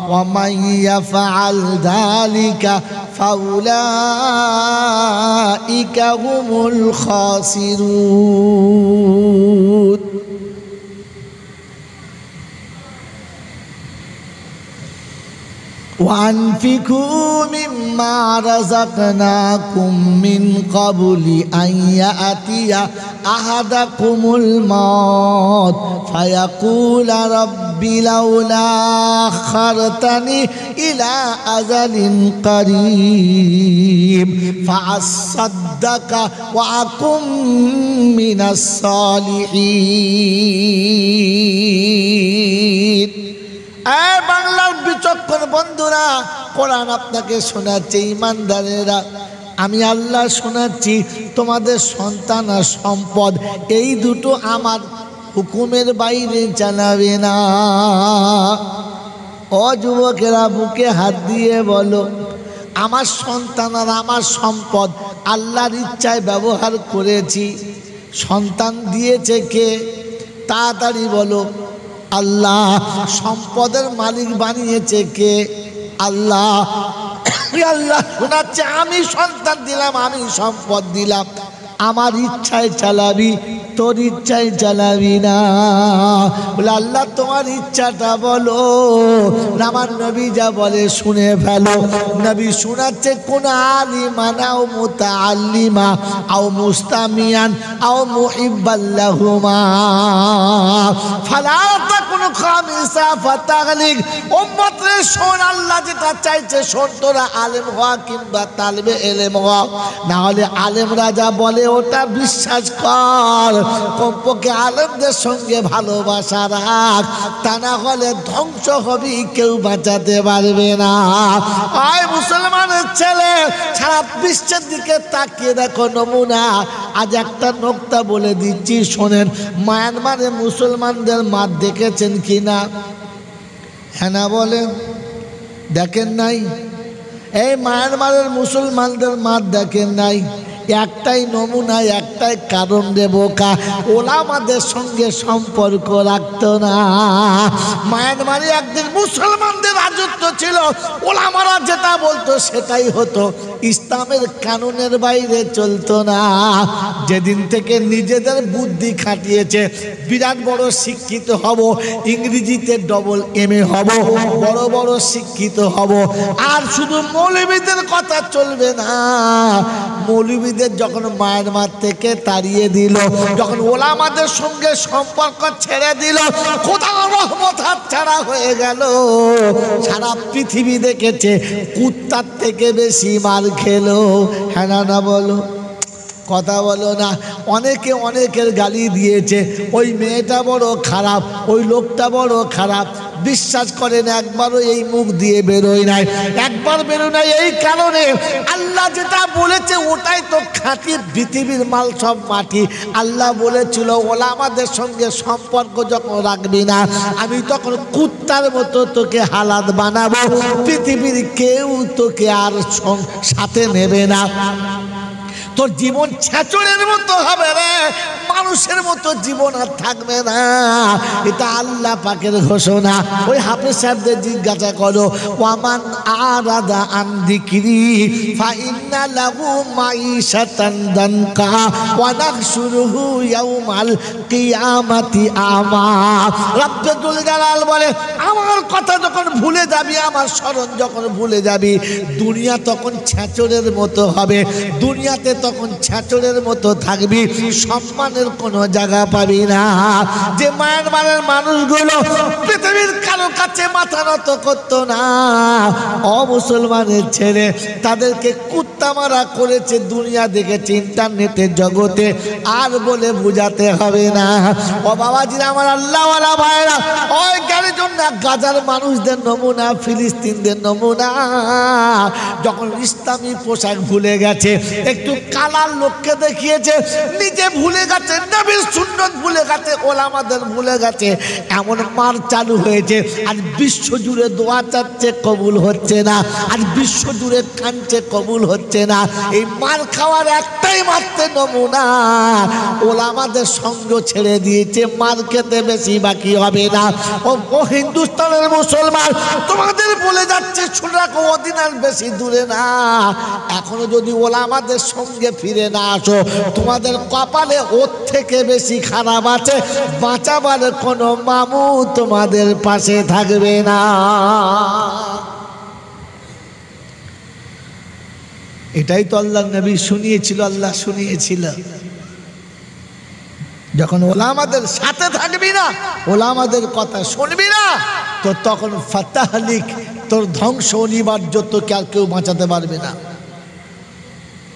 ওয়া মান ইয়াফআল যালিকা ফাউলাইকা হুমুল খাসিরুন। وأنفقوا مما رزقناكم من قبل أن يأتي أحدكم الموت فيقول رب لولا أخرتني إلى أجل قريب فأصدق وأكن من الصالحين। বাংলার বিচক্ষণ বন্ধুরা, কোরআন আপনাকে শোনাচ্ছে, ইমানদারেরা আমি আল্লাহ শোনাচ্ছি, তোমাদের সন্তান আর সম্পদ এই দুটো আমার হুকুমের বাইরে চালাবে না। ও যুবকেরা, বুকে হাত দিয়ে বলো, আমার সন্তান আর আমার সম্পদ আল্লাহর ইচ্ছায় ব্যবহার করেছি। সন্তান দিয়েছে কে? তাড়াতাড়ি বলো। আল্লাহ। সম্পদের মালিক বানিয়েছে কে? আল্লাহ। আল্লাহ শোনাচ্ছে আমি সন্তান দিলাম, আমি সম্পদ দিলাম, আমার ইচ্ছায় চালাবি, তোর ইচ্ছায় চালাবি না। বলে আল্লাহ তোমার ইচ্ছাটা বলো। আমার নবী যা বলে শুনে ফেলো। নবী শোনাচ্ছে কোন আলিমা নাও মুতাআল্লিমা আও মুস্তামিয়ান আও মুহিব্বাল্লাহুমা ফালা তাকুন খামিসা ফাতাগলিক। উম্মত রে শোন, আল্লাহ যেটা চাইছে শোন, তোরা আলেম হওয়া কিংবা তালিবে ইলম হওয়া, না হলে আলেম রাজা বলে ওটা বিশ্বাস কর। কমপক্ষে আলেমদের সঙ্গে ভালোবাসা রাখ, তা না হলে ধ্বংস হবি, কেউ বাঁচাতে পারবে না। আয় মুসলমানের ছেলে, সারা বিশ্বের দিকে তাকিয়ে দেখো নমুনা। আজ একটা নোকতা বলে দিচ্ছি শোনেন। মায়ানমারে মুসলমানদের মাঠ দেখেছেন কিনা? হ্যাঁ না বলেন? দেখেন নাই? এই মায়ানমারের মুসলমানদের মাঠ দেখেন নাই? একটাই নমুনা, একটাই কারণ রে বোকা, ওলামাদের সঙ্গে সম্পর্ক রাখতো না। মায়ানমারে একদিন মুসলমানদের রাজত্ব ছিল, ওলামারা যেটা বলতো সেটাই হতো, ইসলামের কানুনের বাইরে চলতো না। যেদিন থেকে নিজেদের বুদ্ধি খাটিয়েছে, বিরাট বড় শিক্ষিত হব, ইংরেজিতে ডবল MA হব, বড় বড় শিক্ষিত হব, আর শুধু মৌলবীদের কথা চলবে না। মৌলবীদের যখন মায়ানমার থেকে তাড়িয়ে দিল, যখন ওলামাদের সঙ্গে সম্পর্ক ছেড়ে দিল, খোদার রহমত হাতছাড়া হয়ে গেল। সারা পৃথিবী দেখেছে কুত্তার থেকে বেশি মার খেলো। হ্যাঁ না বলো? কথা বলো না। অনেকে অনেকের গালি দিয়েছে, ওই মেয়েটা বড় খারাপ, ওই লোকটা বড় খারাপ। বিশ্বাস করেন একবারও এই মুখ দিয়ে বেরোয় নাই, একবার বেরোয় নাই। এই কারণে আল্লাহ যেটা বলেছে ওটাই তো খাঁটি, পৃথিবীর মাল সব মাটি। আল্লাহ বলেছিল ওলামাদের সঙ্গে সম্পর্ক যখন রাখবি না আমি তখন কুত্তার মতো তোকে হালাত বানাবো, পৃথিবীর কেউ তোকে আর সাথে নেবে না। তোর জীবন ছেচড়ের মতো হবে রে, মানুষের মতো জীবন আর থাকবে না। এটা আল্লাহ পাকের ঘোষণা। ওই হাফেজ সাহেবদের জিজ্ঞাসা করো, ওয়ামান আরাদা আন যিকরি ফাইন্না লাহু মাইশাতান দানকা ওয়া নাহশুরুহু ইয়াউমাল কিয়ামাতি আমা। রব্বুল জালাল বলে আমার কথা যখন ভুলে যাবি, আমার স্মরণ যখন ভুলে যাবি, দুনিয়া তখন ছেচড়ের মতো হবে, দুনিয়াতে তখন ছেচড়ের মতো থাকবি, সম্মানের কোনো জায়গা পাবি না। যে মায়ানমারের মানুষগুলো পৃথিবীর কারো কাছে মাথা নত করতো না, অমুসলমানের ছেলে তাদেরকে কুত্তা মারা করেছে, দুনিয়া দেখেছে ইন্টারনেটের জগতে, আর বলে বুঝাতে হবে না। ও বাবাজিরা আমার আল্লাহওয়ালা ভাইরা, ওই জ্ঞানের জন্য গাজার মানুষদের নমুনা, ফিলিস্তিনদের নমুনা, যখন ইসলামী পোশাক ভুলে গেছে, একটু কালার লোককে দেখিয়েছে, নিজে ভুলে গেছে, নবীর সুন্নত ভুলে গেছে, ওলামাদের ভুলে গেছে, এমন মার চালু হয়েছে। আজ বিশ্ব জুড়ে দোয়া চাচ্ছে, কবুল হচ্ছে না। আজ বিশ্ব জুড়ে কাঁদছে, কবুল হচ্ছে না। এই মার খাওয়ার একটাই মাত্র নমুনা, ওলামাদের সঙ্গ ছেড়ে দিয়েছে, মার খেতে বেশি বাকি হবে না। ও হিন্দুস্তানের মুসলমান, তোমাদের বলে যাচ্ছে শুনে রাখো, ওদিন আর বেশি দূরে না। এখনো যদি ওলামাদের সঙ্গে ফিরে না আসো, তোমাদের কপালে ওর থেকে বেশি খারাপ আছে, বাঁচাবার কোনো মামু তোমাদের পাশে থাকবে না। এটাই তো আল্লাহ নবী শুনিয়েছিল, আল্লাহ শুনিয়েছিল। যখন ওলামাদের সাথে থাকবি না, ওলামাদের কথা শুনবি না, তো তখন ফাতাহলিক, তোর ধ্বংস অনিবার্য, তোকে আর কেউ বাঁচাতে পারবে না।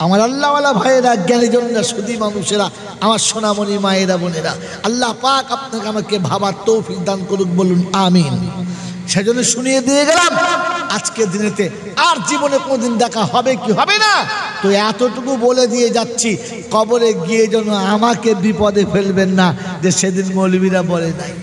আমার আল্লাহওয়ালা ভাইয়েরা, জ্ঞানী জনেরা, সুধী মানুষেরা, আমার সোনামণি মায়েরা, বোনেরা, আল্লাহ পাক আপনাকে আমাকে ভাবার তৌফিক দান করুক, বলুন আমিন। সেজন্য শুনিয়ে দিয়ে গেলাম আজকের দিনেতে আর জীবনে কোনোদিন দেখা হবে কি হবে না, তো এতটুকু বলে দিয়ে যাচ্ছি, কবরে গিয়ে যেন আমাকে বিপদে ফেলবেন না যে সেদিন মৌলবীরা বলে নাই।